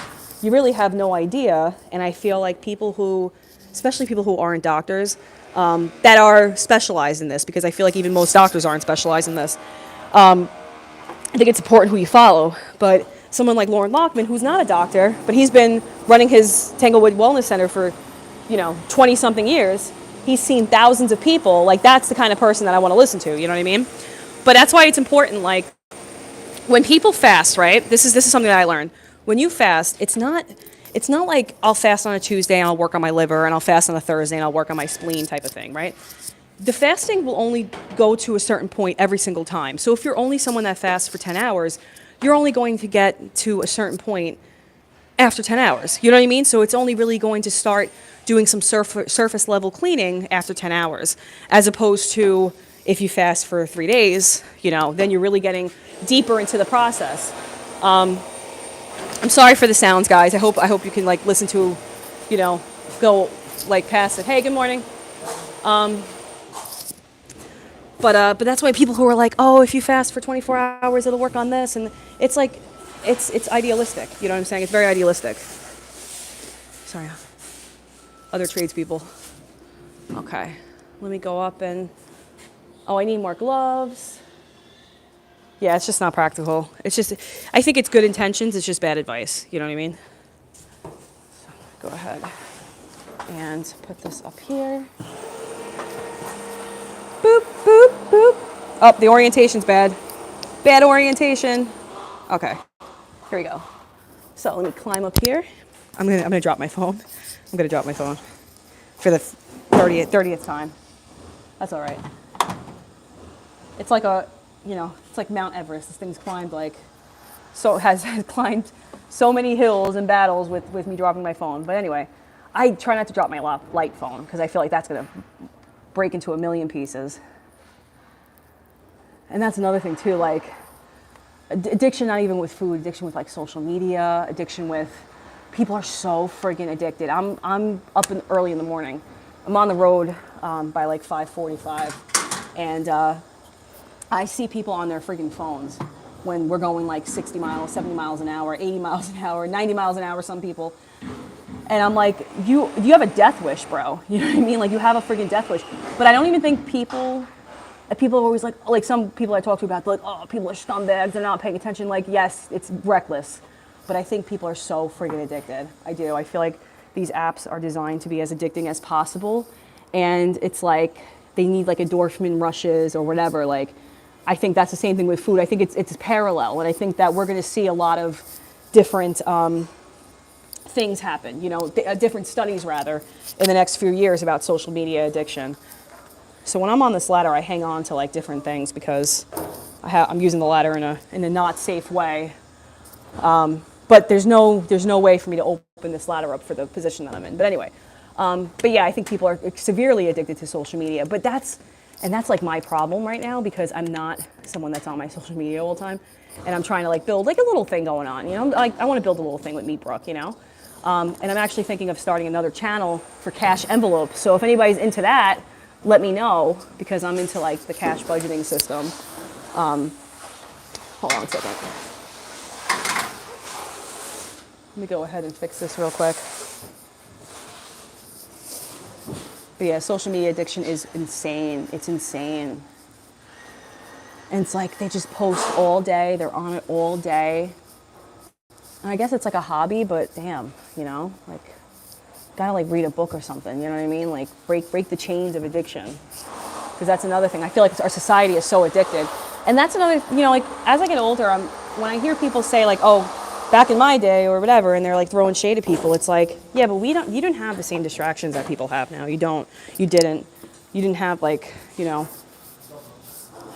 you really have no idea. And I feel like people who, especially people who aren't doctors, that are specialized in this, because I feel like even most doctors aren't specialized in this. I think it's important who you follow. But someone like Lauren Lockman, who's not a doctor, but he's been running his Tanglewood Wellness Center for, 20 something years. He's seen thousands of people. Like, that's the kind of person that I want to listen to. You know what I mean? But that's why it's important. Like, when people fast, right? This is something that I learned. When you fast, it's not like I'll fast on a Tuesday and I'll work on my liver, and I'll fast on a Thursday and I'll work on my spleen type of thing, right? The fasting will only go to a certain point every single time. So if you're only someone that fasts for 10 hours, you're only going to get to a certain point after 10 hours. You know what I mean? So it's only really going to start doing some surface level cleaning after 10 hours, as opposed to if you fast for 3 days, then you're really getting deeper into the process. I'm sorry for the sounds, guys. I hope you can like listen to, go like past it. Hey, good morning. But that's why people who are like, oh, if you fast for 24 hours, it'll work on this, and it's like, it's idealistic. You know what I'm saying? It's very idealistic. Sorry, other tradespeople. Okay, let me go up and. Oh, I need more gloves. Yeah, it's just not practical. It's just, I think it's good intentions. It's just bad advice. You know what I mean? So, go ahead and put this up here. Boop, boop, boop. Oh, the orientation's bad. Bad orientation. Okay, here we go. So let me climb up here. I'm gonna drop my phone. I'm gonna drop my phone for the 30th time. That's all right. It's like it's like Mount Everest. This thing's climbed has climbed so many hills and battles with me dropping my phone. But anyway, I try not to drop my light phone because I feel like that's gonna break into a million pieces. And that's another thing too, like addiction, not even with food, addiction with like social media, addiction with people are so friggin' addicted. I'm up early in the morning. I'm on the road by like 5:45, and I see people on their friggin' phones when we're going like 60 miles, 70 miles an hour, 80 miles an hour, 90 miles an hour, some people. And I'm like, you have a death wish, bro. You know what I mean? Like, you have a friggin' death wish. But I don't even think people are always like some people I talk to about, like, oh, people are scumbags, they're not paying attention. Like, yes, it's reckless. But I think people are so friggin' addicted. I do. I feel like these apps are designed to be as addicting as possible. And it's like, they need like endorphin rushes or whatever. Like, I think that's the same thing with food. I think it's parallel, and I think that we're going to see a lot of different things happen. Different studies rather in the next few years about social media addiction. So when I'm on this ladder, I hang on to like different things because I'm using the ladder in a not safe way. But there's no way for me to open this ladder up for the position that I'm in. But anyway, but yeah, I think people are severely addicted to social media. But that's like my problem right now because I'm not someone that's on my social media all the time, and I'm trying to like build like a little thing going on. Like I want to build a little thing with Meet Brooke, and I'm actually thinking of starting another channel for cash envelopes. So if anybody's into that, let me know because I'm into like the cash budgeting system. Hold on a second. Let me go ahead and fix this real quick. But yeah, social media addiction is insane. It's insane. And it's like they just post all day. They're on it all day. And I guess it's like a hobby, but damn, like gotta like read a book or something. You know what I mean? Like break the chains of addiction. Because that's another thing. I feel like our society is so addicted. And that's another, like as I get older, when I hear people say like, oh, back in my day or whatever, and they're like throwing shade at people, it's like, yeah, but you didn't have the same distractions that people have now. You didn't have like,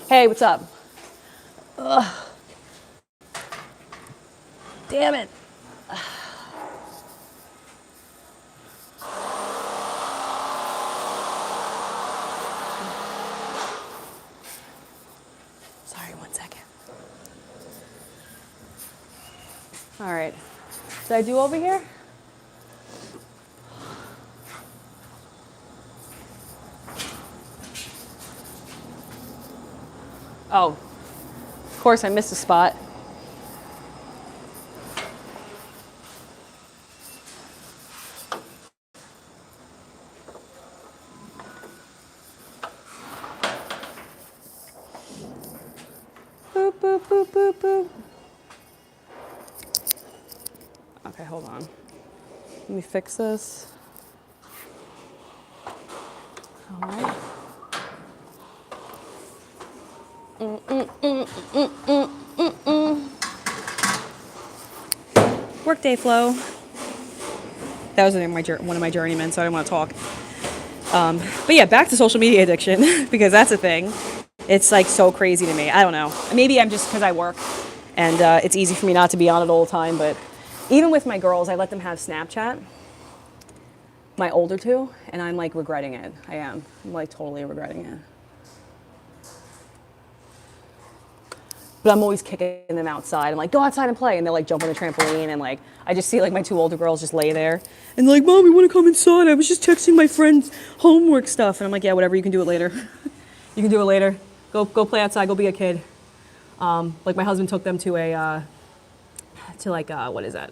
hey, what's up? Ugh. Damn it. Sorry, 1 second. All right. Did I do over here? Oh, of course I missed a spot. boop, boop. Okay, hold on. Let me fix this. All right. Workday flow. That was one of my journeymen, so I didn't want to talk. But yeah, back to social media addiction, because that's a thing. It's like so crazy to me. I don't know. Maybe I'm just because I work and it's easy for me not to be on it all the time. But even with my girls, I let them have Snapchat, my older two, and I'm like regretting it. I am. I'm like totally regretting it. But I'm always kicking them outside. I'm like, go outside and play. And they'll like jump on the trampoline. And like, I just see like my two older girls just lay there. And like, Mom, we want to come inside. I was just texting my friend's homework stuff. And I'm like, yeah, whatever. You can do it later. You can do it later. Go play outside. Go be a kid. Like my husband took them to what is that?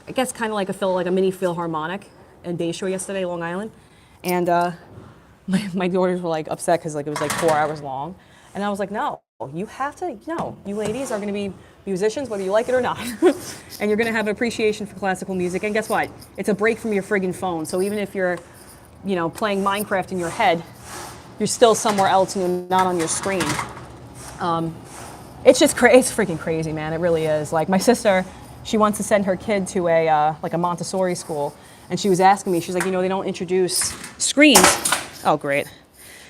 I guess kind of like a mini Philharmonic in Bayshore yesterday, Long Island. And my daughters were like upset because like it was like 4 hours long. And I was like, no. You have to, you ladies are going to be musicians whether you like it or not. And you're going to have appreciation for classical music. And guess what? It's a break from your friggin' phone. So even if you're, playing Minecraft in your head, you're still somewhere else and you're not on your screen. It's just it's freaking crazy, man. It really is. Like my sister, she wants to send her kid to a Montessori school. And she was asking me, she's like, they don't introduce screens. Oh, great.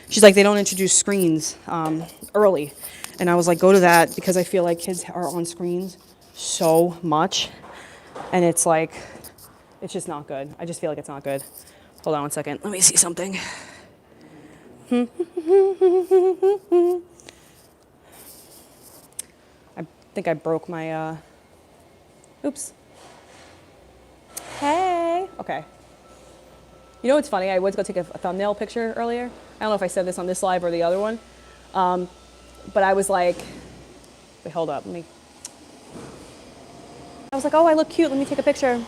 She's like, they don't introduce screens early. And I was like, go to that, because I feel like kids are on screens so much. And it's like, it's just not good. I just feel like it's not good. Hold on one second. Let me see something. I think I broke my, oops. Hey. Okay. You know what's funny? I went to go take a thumbnail picture earlier. I don't know if I said this on this live or the other one. But I was like, wait, hold up. I was like, oh, I look cute. Let me take a picture.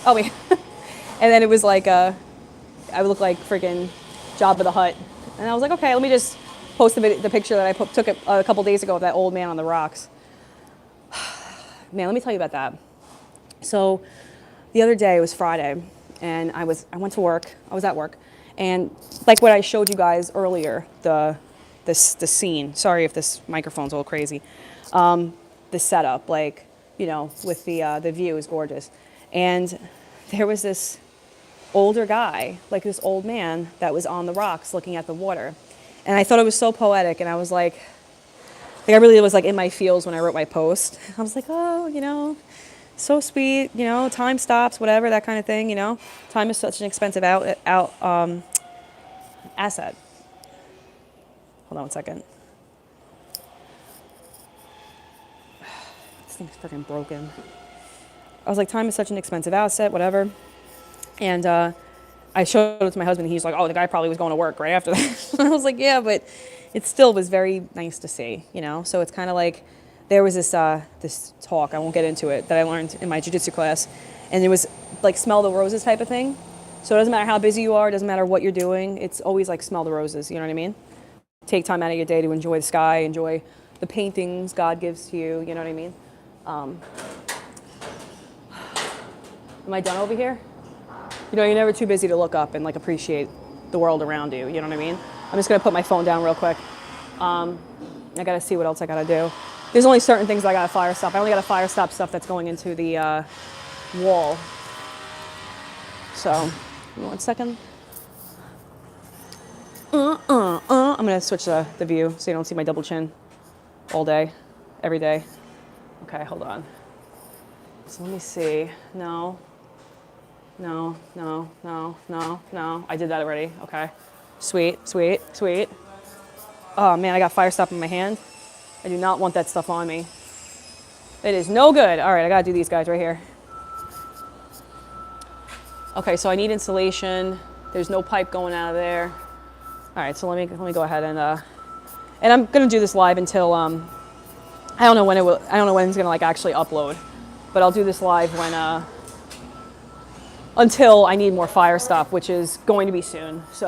Oh, wait. And then it was like, I would look like freaking Jabba the Hutt. And I was like, okay, let me just post the picture that I took a couple days ago of that old man on the rocks. Man, let me tell you about that. So the other day, it was Friday, and I went to work. I was at work. And like what I showed you guys earlier, the scene. Sorry if this microphone's all crazy. The setup, like, with the view is gorgeous. And there was this older guy, like this old man that was on the rocks looking at the water. And I thought it was so poetic. And I was like I really was like in my feels when I wrote my post. I was like, oh, so sweet, time stops, whatever, that kind of thing, Time is such an expensive asset. Hold on one second. This thing's freaking broken. I was like, time is such an expensive asset, whatever. And I showed it to my husband, and he's like, oh, the guy probably was going to work right after that. I was like, yeah, but it still was very nice to see, So it's kind of like there was this talk, I won't get into it, that I learned in my jiu-jitsu class. And it was like smell the roses type of thing. So it doesn't matter how busy you are, it doesn't matter what you're doing. It's always like smell the roses, you know what I mean? Take time out of your day to enjoy the sky, enjoy the paintings God gives to you, you know what I mean? Am I done over here? You're never too busy to look up and like appreciate the world around you, you know what I mean? I'm just gonna put my phone down real quick. I gotta see what else I gotta do. There's only certain things I gotta fire stop. I only gotta fire stop stuff that's going into the wall. So, give me 1 second. I'm gonna switch the view so you don't see my double chin all day, every day. Okay, hold on. So let me see. No. I did that already. Okay. Sweet. Oh man, I got fire stop in my hand. I do not want that stuff on me. It is no good. All right, I gotta do these guys right here. Okay, so I need insulation. There's no pipe going out of there. All right, so let me go ahead and I'm gonna do this live until I don't know when it's gonna like actually upload, but I'll do this live when until I need more fire stop, which is going to be soon. So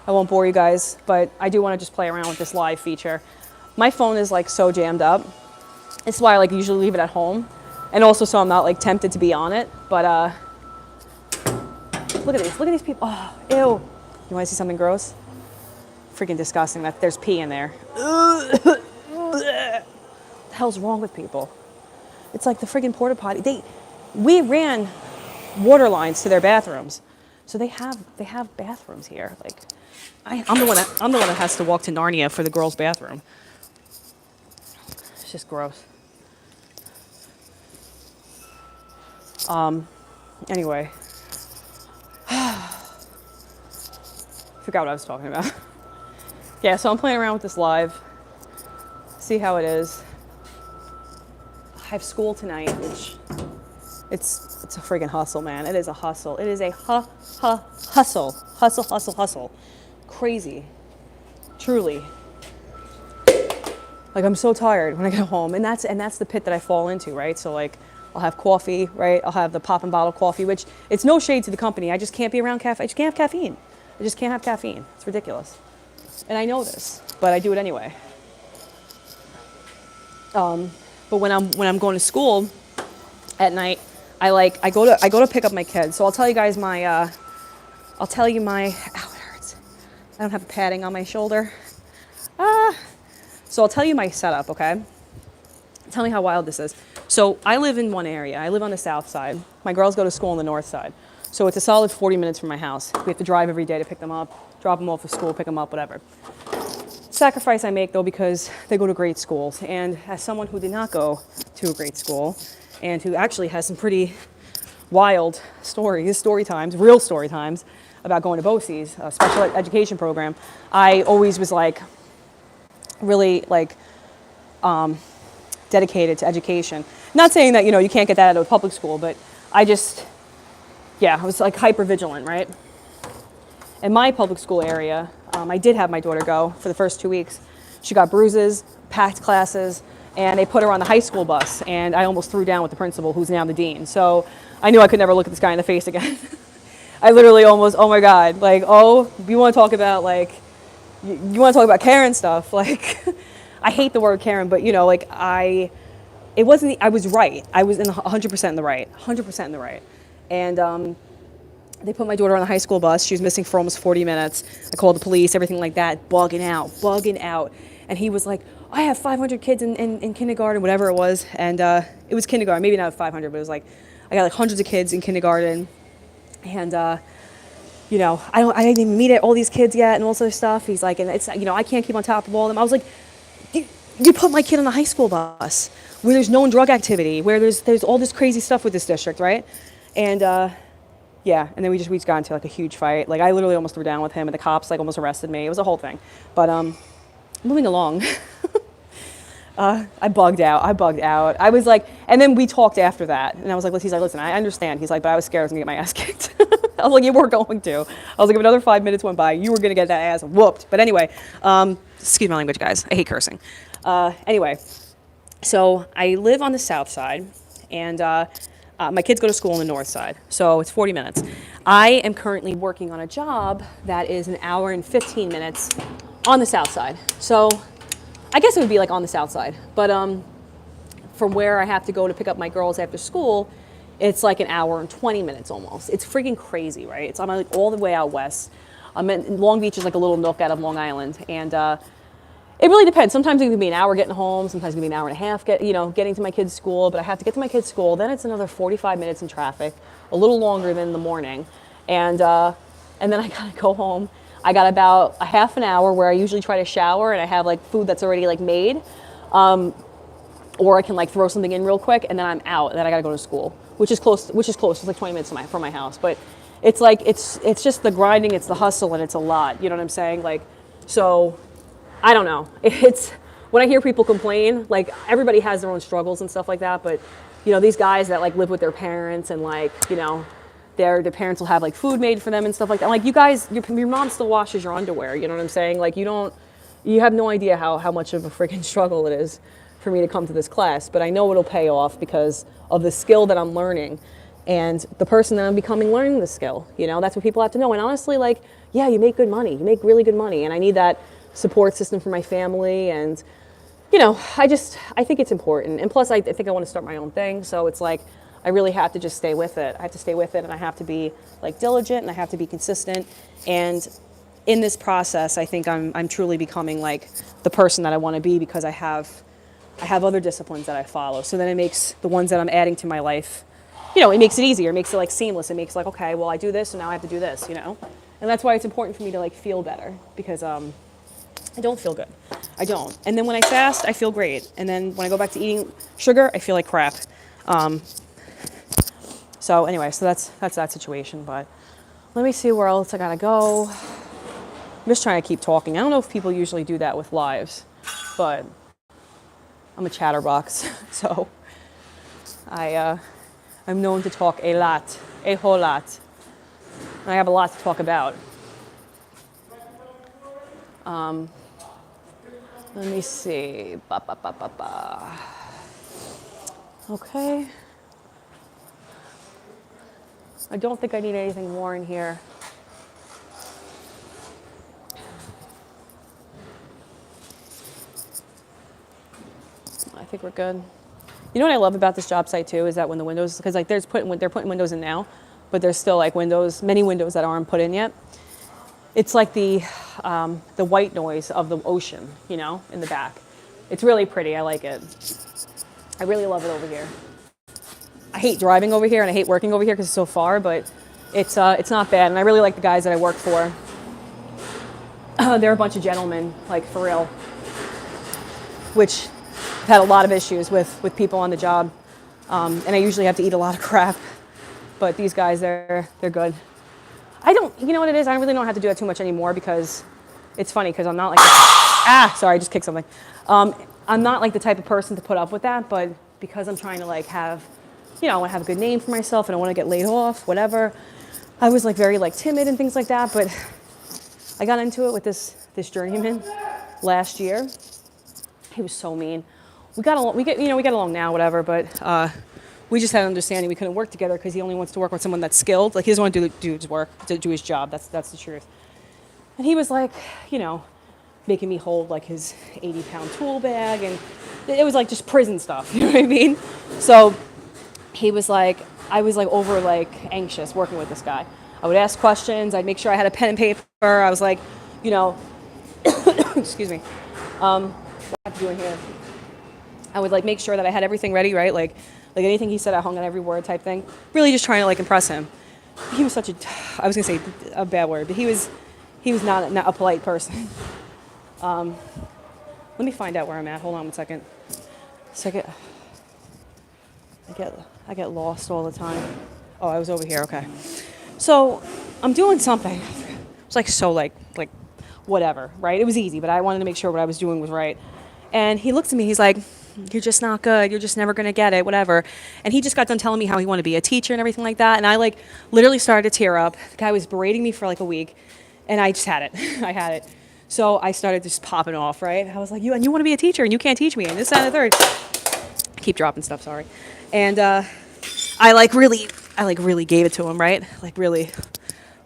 I won't bore you guys, but I do want to just play around with this live feature. My phone is like so jammed up This is why I like usually leave it at home, and also so I'm not like tempted to be on it. But look at these people. Oh, ew. You want to see something gross? Freaking disgusting. That there's pee in there. What the hell's wrong with people? It's like the friggin' porta potty. We ran water lines to their bathrooms, so they have bathrooms here. Like, I'm the one that has to walk to Narnia for the girls' bathroom. It's just gross. Anyway, forgot what I was talking about. Yeah, so I'm playing around with this live. See how it is. I have school tonight, which it's a friggin' hustle, man. It is a hustle. It is a hustle. Crazy. Truly. Like, I'm so tired when I get home, and that's the pit that I fall into, right? So like, I'll have coffee, right? I'll have the pop and bottle coffee, which it's no shade to the company. I just can't be around caffeine. I just can't have caffeine. I just can't have caffeine. It's ridiculous. And I know this, but I do it anyway. But when I'm going to school at night, I go to pick up my kids. So I'll tell you guys ow, it hurts. I don't have a padding on my shoulder. So I'll tell you my setup, okay? Tell me how wild this is. So I live in one area. I live on the south side. My girls go to school on the north side. So it's a solid 40 minutes from my house. We have to drive every day to pick them up, drop them off at school, pick them up, whatever. Sacrifice I make, though, because they go to great schools. And as someone who did not go to a great school and who actually has some pretty wild story times about going to BOCES, a special education program, I always was like really like dedicated to education. Not saying that, you can't get that out of a public school, but I was like hyper vigilant, right? In my public school area, I did have my daughter go for the first 2 weeks. She got bruises, packed classes, and they put her on the high school bus, and I almost threw down with the principal, who's now the dean. So I knew I could never look at this guy in the face again. I literally almost, oh my God, like, you want to talk about like, you want to talk about Karen stuff, like, I hate the word Karen, but I was right. I was 100% in the right, 100% in the right. And they put my daughter on the high school bus. She was missing for almost 40 minutes. I called the police, everything like that, bugging out. And he was like, I have 500 kids in kindergarten, whatever it was. And it was kindergarten, maybe not 500, but it was like, I got like hundreds of kids in kindergarten. And, I didn't even meet all these kids yet and all this other stuff. He's like, and it's, I can't keep on top of all of them. I was like, you put my kid on the high school bus where there's known drug activity, where there's all this crazy stuff with this district, right? And, and then we just got into like a huge fight. Like I literally almost threw down with him, and the cops like almost arrested me. It was a whole thing. But moving along, I bugged out. I was like, and then we talked after that, and I was like, he's like, listen, I understand. He's like, but I was scared I was gonna get my ass kicked. I was like, you were going to. I was like, if another 5 minutes went by, you were gonna get that ass whooped. But anyway, excuse my language, guys. I hate cursing. Anyway, so I live on the south side, and my kids go to school on the north side, so it's 40 minutes. I am currently working on a job that is an hour and 15 minutes on the south side. So I guess it would be like on the south side, but from where I have to go to pick up my girls after school, it's like an hour and 20 minutes almost. It's freaking crazy, right? I'm like all the way out west. Long Beach is like a little nook out of Long Island, and it really depends. Sometimes it can be an hour getting home. Sometimes it can be an hour and a half getting to my kids' school. But I have to get to my kids' school. Then it's another 45 minutes in traffic, a little longer than in the morning. And then I gotta go home. I got about a half an hour where I usually try to shower, and I have like food that's already like made. Or I can like throw something in real quick, and then I'm out, and then I gotta go to school, which is close. It's like 20 minutes from my house. But it's like, it's just the grinding, it's the hustle, and it's a lot. You know what I'm saying? Like, so I don't know. It's when I hear people complain, like everybody has their own struggles and stuff like that. But these guys that like live with their parents, and like their parents will have like food made for them and stuff like that. Like you guys, your mom still washes your underwear. You know what I'm saying? Like you have no idea how much of a freaking struggle it is for me to come to this class. But I know it'll pay off because of the skill that I'm learning and the person that I'm becoming learning the skill. That's what people have to know. And honestly, like, yeah, you make good money. You make really good money. And I need that support system for my family, and I think it's important. And plus, I think I want to start my own thing. So it's like, I really have to just stay with it. I have to stay with it, and I have to be like diligent, and I have to be consistent. And in this process, I think I'm truly becoming like the person that I want to be, because I have other disciplines that I follow. So then it makes the ones that I'm adding to my life, it makes it easier. It makes it like seamless. It makes like, okay, well, I do this, and now I have to do this, And that's why it's important for me to like feel better, because I don't feel good. I don't. And then when I fast, I feel great. And then when I go back to eating sugar, I feel like crap. So anyway, so that's that situation. But let me see where else I gotta go. I'm just trying to keep talking. I don't know if people usually do that with lives, but I'm a chatterbox, so I'm known to talk a lot, a whole lot. And I have a lot to talk about. Let me see. Okay. I don't think I need anything more in here. I think we're good. You know what I love about this job site too is that when the windows, because like they're putting windows in now, but there's still like many windows that aren't put in yet. It's like the white noise of the ocean, in the back. It's really pretty. I like it. I really love it over here. I hate driving over here and I hate working over here because it's so far, but it's not bad. And I really like the guys that I work for. They're a bunch of gentlemen, like for real, which I've had a lot of issues with people on the job. And I usually have to eat a lot of crap, but these guys, they're good. You know what it is? I really don't have to do that too much anymore, because it's funny, because I'm not like, sorry, I just kicked something. I'm not like the type of person to put up with that, but because I'm trying to like have, I want to have a good name for myself, and I want to get laid off, whatever. I was like very like timid and things like that, but I got into it with this journeyman last year. He was so mean. We got along, we get along now, whatever, but we just had an understanding we couldn't work together because he only wants to work with someone that's skilled. Like, he doesn't want to do his work, to do his job. That's the truth. And he was like, making me hold like his 80-pound tool bag, and it was like just prison stuff, you know what I mean? So he was like, I was like over like anxious working with this guy. I would ask questions. I'd make sure I had a pen and paper. I was like, excuse me. What am I doing here? I would like make sure that I had everything ready, right? Like anything he said, I hung on every word type thing. Really just trying to like impress him. He was such I was gonna say a bad word, but he was not a polite person. Let me find out where I'm at. Hold on one second. I get lost all the time. Oh, I was over here. Okay. So I'm doing something. It's like so like whatever, right? It was easy, but I wanted to make sure what I was doing was right. And he looks at me. He's like, "You're just not good. You're just never gonna get it. Whatever." And he just got done telling me how he wanted to be a teacher and everything like that. And I like literally started to tear up. The guy was berating me for like a week, and I just had it. I had it. So I started just popping off, right? I was like, you want to be a teacher and you can't teach me, and this, that, and the third. I keep dropping stuff, sorry. And I really gave it to him, right? Like really,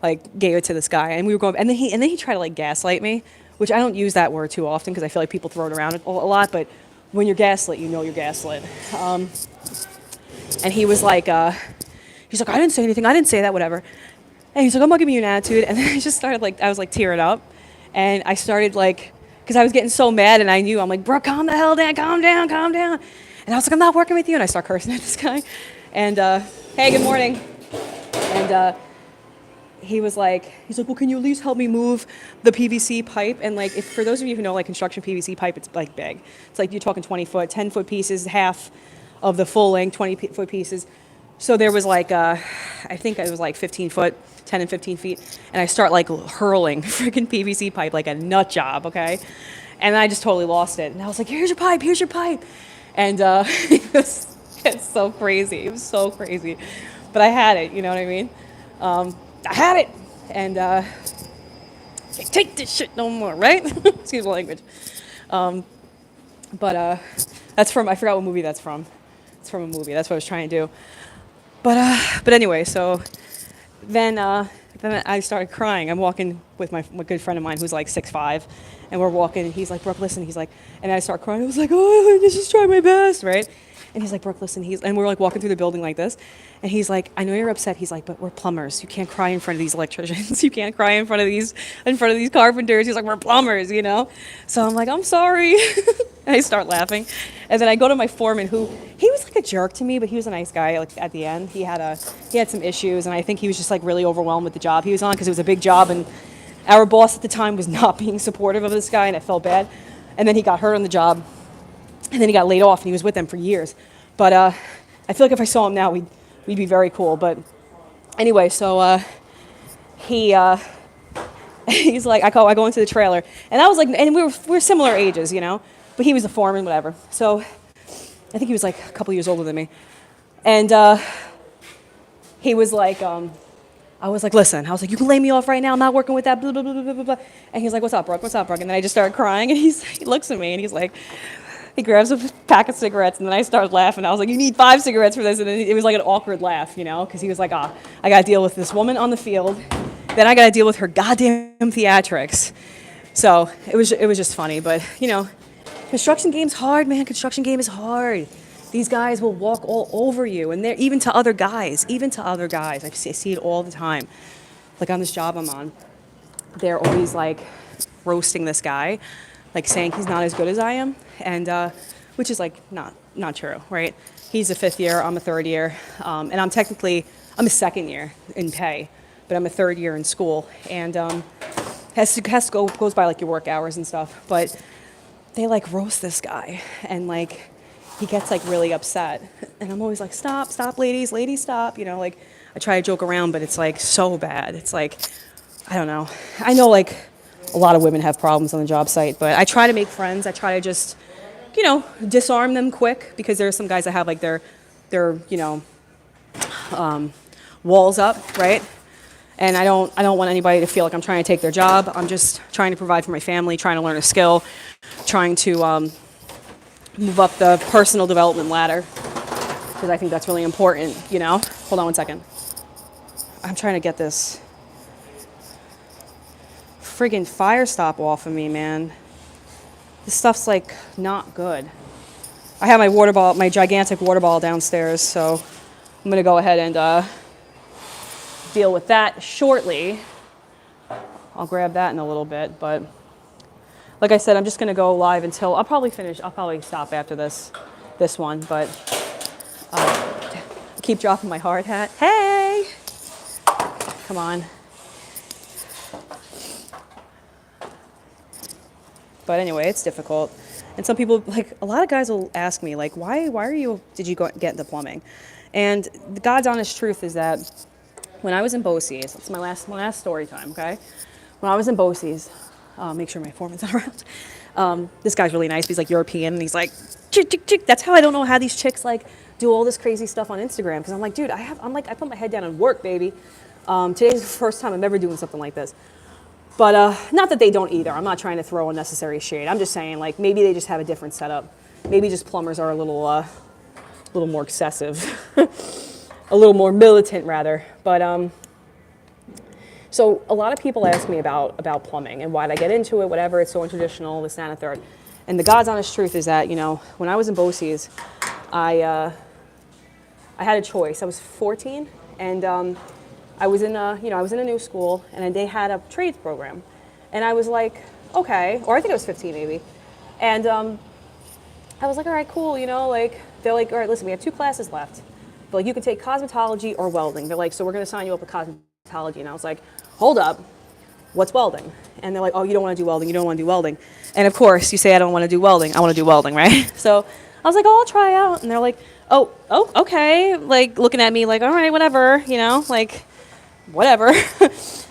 like gave it to this guy, and we were going. And then he tried to like gaslight me, which I don't use that word too often because I feel like people throw it around a lot. But when you're gaslit, you know you're gaslit. And he was like, he's like, I didn't say anything. I didn't say that. Whatever. And he's like, I'm not giving you an attitude. And then I just started like, I was like tearing up. And I started like, because I was getting so mad, and I knew, I'm like, bro, calm the hell down, calm down, calm down. And I was like, I'm not working with you. And I start cursing at this guy. And, hey, good morning. And he's like, well, can you at least help me move the PVC pipe? And like, for those of you who know like construction PVC pipe, it's like big. It's like you're talking 20 foot, 10 foot pieces, half of the full length, 20 foot pieces. So there was like, I think it was like 15 foot, 10 and 15 feet. And I start like hurling freaking PVC pipe like a nut job, okay? And I just totally lost it. And I was like, here's your pipe, here's your pipe. And it's so crazy. It was so crazy. But I had it, you know what I mean? I had it. And can't take this shit no more, right? Excuse my language. But that's from, I forgot what movie that's from. It's from a movie. That's what I was trying to do. But anyway, so then I started crying. I'm walking with my good friend of mine who's like 6'5", And we're walking, and he's like, Brooke, listen. He's like, and I start crying. I was like, oh, I just try my best, right? And he's like, Brooke, listen. And we're like walking through the building like this. And he's like, I know you're upset. He's like, but we're plumbers. You can't cry in front of these electricians. You can't cry in front of these carpenters. He's like, we're plumbers, you know? So I'm like, I'm sorry. And I start laughing. And then I go to my foreman, who, he was like a jerk to me, but he was a nice guy. Like at the end, he had some issues, and I think he was just like really overwhelmed with the job he was on, because it was a big job, and our boss at the time was not being supportive of this guy, and it felt bad. And then he got hurt on the job, and then he got laid off, and he was with them for years. But I feel like if I saw him now, we'd be very cool. But anyway, so he's like, I go into the trailer, and I was like, and we're similar ages, you know, but he was a foreman, whatever. So I think he was like a couple years older than me, and he was like, I was like, listen, I was like, you can lay me off right now. I'm not working with that, blah, blah, blah, blah, blah, blah. And he's like, what's up, Brooke? What's up, Brooke? And then I just started crying, and he looks at me, and he's like, he grabs a pack of cigarettes, and then I started laughing. I was like, you need 5 cigarettes for this. And then it was like an awkward laugh, you know, because he was like, I got to deal with this woman on the field. Then I got to deal with her goddamn theatrics. So it was just funny. But, you know, construction game's hard, man. Construction game is hard. These guys will walk all over you, and they're even to other guys. I see it all the time. Like on this job I'm on, they're always like roasting this guy, like saying he's not as good as I am, and which is like not true, right? He's a 5th year, I'm a 3rd year, and I'm a 2nd year in pay, but I'm a 3rd year in school, and goes by like your work hours and stuff. But they like roast this guy, and like he gets like really upset, and I'm always like, stop, ladies, stop, you know, like I try to joke around, but it's like so bad. It's like, I don't know. I know like a lot of women have problems on the job site, but I try to make friends. I try to just, you know, disarm them quick, because there are some guys that have like their you know, walls up, right? And I don't want anybody to feel like I'm trying to take their job. I'm just trying to provide for my family, trying to learn a skill, trying to move up the personal development ladder, because I think that's really important, you know? Hold on one second. I'm trying to get this friggin' fire stop off of me, man. This stuff's like not good. I have my water ball, my gigantic water ball downstairs, so I'm gonna go ahead and deal with that shortly. I'll grab that in a little bit, but like I said, I'm just gonna go live until I'll probably stop after this one, but keep dropping my hard hat. Hey, come on. But anyway, it's difficult. And some people, like a lot of guys will ask me, like, why did you get into plumbing? And the God's honest truth is that when I was in BOCES, that's my last story time, okay? When I was in BOCES, make sure my foreman's not around. This guy's really nice. He's like European, and he's like, chick, chick, chick. That's how I don't know how these chicks like do all this crazy stuff on Instagram. Because I'm like, dude, I put my head down and work, baby. Today's the first time I'm ever doing something like this. But not that they don't either. I'm not trying to throw unnecessary shade. I'm just saying, like, maybe they just have a different setup. Maybe just plumbers are a little more excessive, a little more militant, rather. But so a lot of people ask me about plumbing and why did I get into it, whatever. It's so untraditional, this, that, and the third. And the God's honest truth is that, you know, when I was in BOCES, I had a choice. I was 14, and I was in a new school, and they had a trades program, and I was like, okay, or I think I was 15 maybe, and I was like, all right, cool, you know, like they're like, all right, listen, we have 2 classes left, but like you can take cosmetology or welding. They're like, so we're going to sign you up with cosmetology, and I was like, hold up, what's welding? And they're like, oh, you don't want to do welding, and of course you say I don't want to do welding, I want to do welding, right? So I was like, oh, I'll try out, and they're like, oh, okay, like looking at me like, all right, whatever, you know, like. Whatever.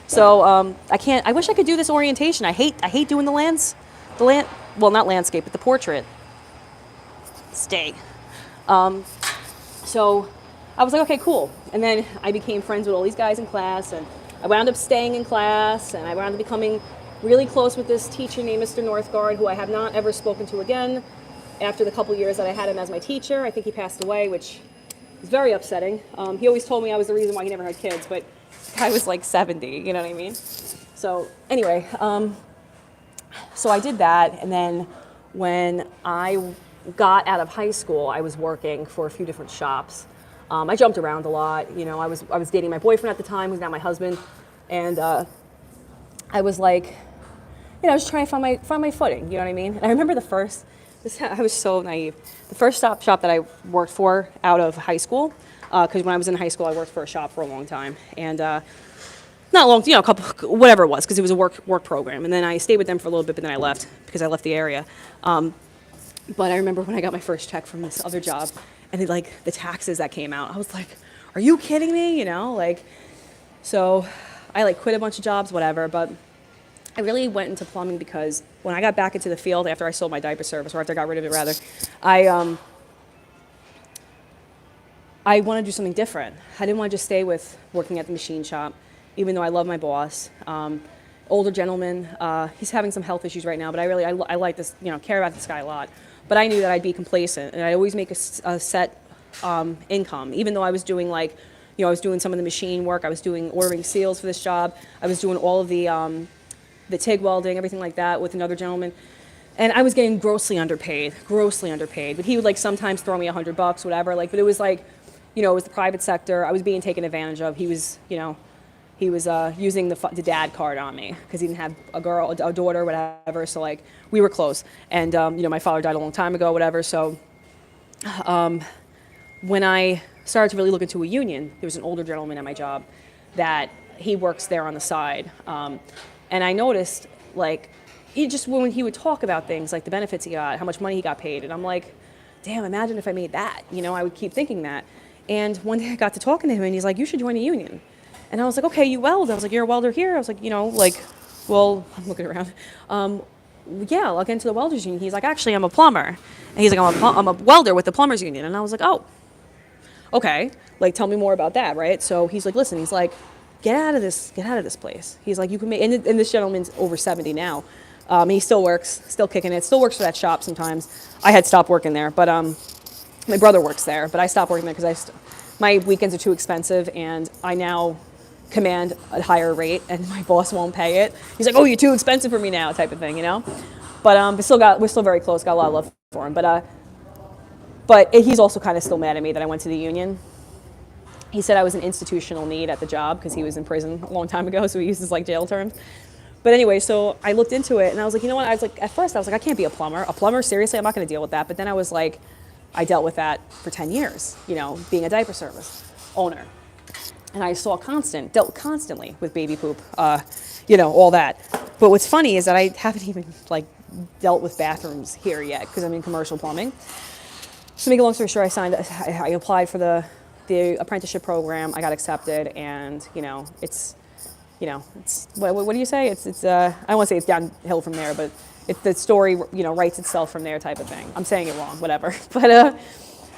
So I wish I could do this orientation. I hate doing well, not landscape, but the portrait. Stay. So I was like, okay, cool. And then I became friends with all these guys in class, and I wound up staying in class, and I wound up becoming really close with this teacher named Mr. Northgard, who I have not ever spoken to again after the couple years that I had him as my teacher. I think he passed away, which is very upsetting. He always told me I was the reason why he never had kids, but I was like 70, you know what I mean? So anyway, So I did that, and then when I got out of high school, I was working for a few different shops. I jumped around a lot. You know, I was dating my boyfriend at the time, who's now my husband, and I was like, you know, just trying to find my footing. You know what I mean? And I remember I was so naive. The first shop that I worked for out of high school, because when I was in high school, I worked for a shop for a long time, and not long, you know, a couple, whatever it was, because it was a work program. And then I stayed with them for a little bit, but then I left because I left the area. But I remember when I got my first check from this other job, and like the taxes that came out, I was like, "Are you kidding me?" You know, like, so I like quit a bunch of jobs, whatever. But I really went into plumbing because when I got back into the field after I sold my diaper service, or after I got rid of it rather, I want to do something different. I didn't want to just stay with working at the machine shop, even though I love my boss. Older gentleman, he's having some health issues right now, but I like this, you know, care about this guy a lot. But I knew that I'd be complacent, and I'd always make a set income, even though I was doing like, you know, I was doing some of the machine work, I was ordering seals for this job, I was doing all of the TIG welding, everything like that with another gentleman. And I was getting grossly underpaid. But he would like sometimes throw me $100, whatever. Like, but it was like, you know, it was the private sector. I was being taken advantage of. He was, you know, using the dad card on me because he didn't have a daughter, whatever. So like, we were close. And, you know, my father died a long time ago, whatever. So when I started to really look into a union, there was an older gentleman at my job that he works there on the side. And I noticed, like, when he would talk about things, like the benefits he got, how much money he got paid, and I'm like, damn, imagine if I made that. You know, I would keep thinking that. And one day I got to talking to him, and he's like, you should join a union. And I was like, okay, you weld. I was like, you're a welder here? I was like, you know, like, well, I'm looking around. Yeah, I'll get into the welders union. He's like, actually, I'm a plumber. And he's like, I'm a welder with the plumbers union. And I was like, oh, okay. Like, tell me more about that, right? So he's like, listen, he's like, get out of this place. He's like, you can make, and this gentleman's over 70 now. He still works, still kicking it, still works for that shop sometimes. I had stopped working there, but my brother works there, but I stopped working there because my weekends are too expensive, and I now command a higher rate, and my boss won't pay it. He's like, oh, you're too expensive for me now, type of thing, you know? But we're still very close, got a lot of love for him. But he's also kind of still mad at me that I went to the union. He said I was an institutional need at the job because he was in prison a long time ago, so he uses like jail terms. But anyway, so I looked into it, and I was like, you know what? I was like, at first I was like, I can't be a plumber. A plumber, seriously, I'm not going to deal with that. But then I was like, I dealt with that for 10 years, you know, being a diaper service owner. And I dealt constantly with baby poop, you know, all that. But what's funny is that I haven't even like dealt with bathrooms here yet because I'm in commercial plumbing. So to make a long story short, I applied for the apprenticeship program. I got accepted, and you know, it's what do you say? It's I don't want to say it's downhill from there, but the story, you know, writes itself from there type of thing. I'm saying it wrong, whatever. But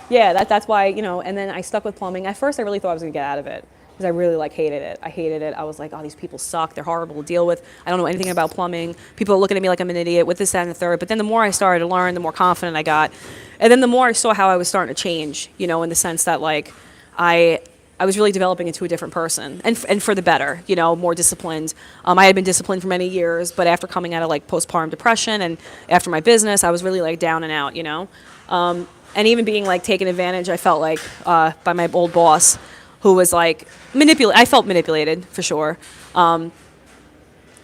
yeah, that's why, you know. And then I stuck with plumbing. At first, I really thought I was gonna get out of it because I really hated it. I hated it. I was like, oh, these people suck. They're horrible to deal with. I don't know anything about plumbing. People are looking at me like I'm an idiot with this, that, and the third. But then the more I started to learn, the more confident I got, and then the more I saw how I was starting to change. You know, in the sense that like I was really developing into a different person, and for the better, you know, more disciplined. I had been disciplined for many years, but after coming out of like postpartum depression and after my business, I was really like down and out, you know. And even being like taken advantage, I felt like by my old boss, who was like I felt manipulated for sure.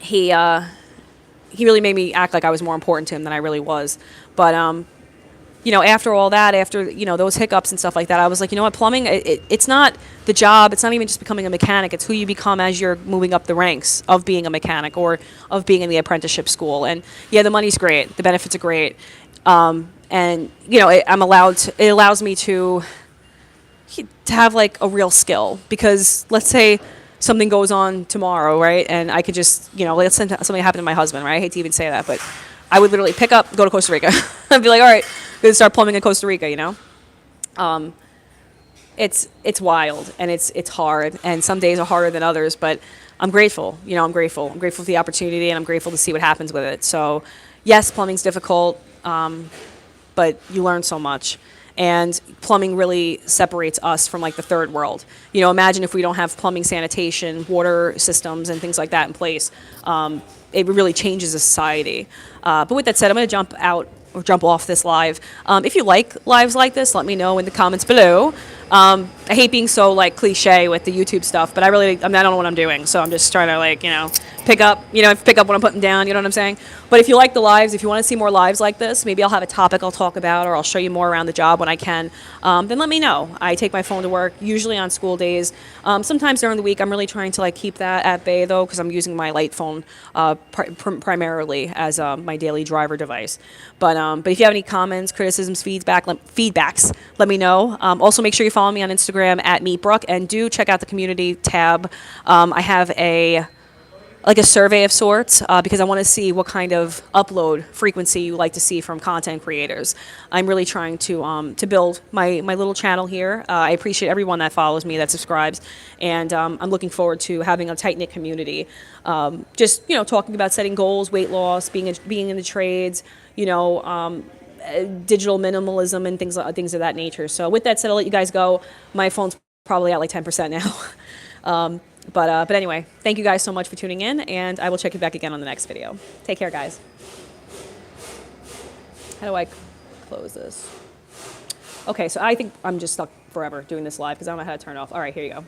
He really made me act like I was more important to him than I really was. But you know, after all that, after, you know, those hiccups and stuff like that, I was like, you know what, plumbing, it's not the job. It's not even just becoming a mechanic. It's who you become as you're moving up the ranks of being a mechanic or of being in the apprenticeship school. And yeah, the money's great. The benefits are great. And, you know, it allows me to have like a real skill, because let's say something goes on tomorrow, right? And I could just, you know, let's say something happened to my husband, right? I hate to even say that, but I would literally pick up, go to Costa Rica. I'd be like, all right, going to start plumbing in Costa Rica, you know? It's wild, and it's hard, and some days are harder than others, but I'm grateful. You know, I'm grateful. I'm grateful for the opportunity, and I'm grateful to see what happens with it. So, yes, plumbing's difficult, but you learn so much. And plumbing really separates us from like the third world. You know, imagine if we don't have plumbing, sanitation, water systems, and things like that in place. It really changes a society. But with that said, I'm going to jump out or jump off this live. If you like lives like this, let me know in the comments below. I hate being so like cliche with the YouTube stuff, but I don't know what I'm doing, so I'm just trying to like pick up what I'm putting down. You know what I'm saying? But if you like the lives, if you want to see more lives like this, maybe I'll have a topic I'll talk about, or I'll show you more around the job when I can. Then let me know. I take my phone to work usually on school days. Sometimes during the week, I'm really trying to like keep that at bay though, because I'm using my light phone primarily as my daily driver device. But if you have any comments, criticisms, feedbacks, let me know. Also, make sure you follow me on Instagram at MeetBrooke, and do check out the community tab. I have a survey of sorts because I want to see what kind of upload frequency you like to see from content creators. I'm really trying to build my little channel here. I appreciate everyone that follows me, that subscribes, and I'm looking forward to having a tight-knit community. Just talking about setting goals, weight loss, being in the trades, digital minimalism, and things of that nature. So with that said, I'll let you guys go. My phone's probably at like 10% now. But anyway, thank you guys so much for tuning in, and I will check you back again on the next video. Take care, guys. How do I close this? Okay, so I think I'm just stuck forever doing this live because I don't know how to turn it off. All right, here you go.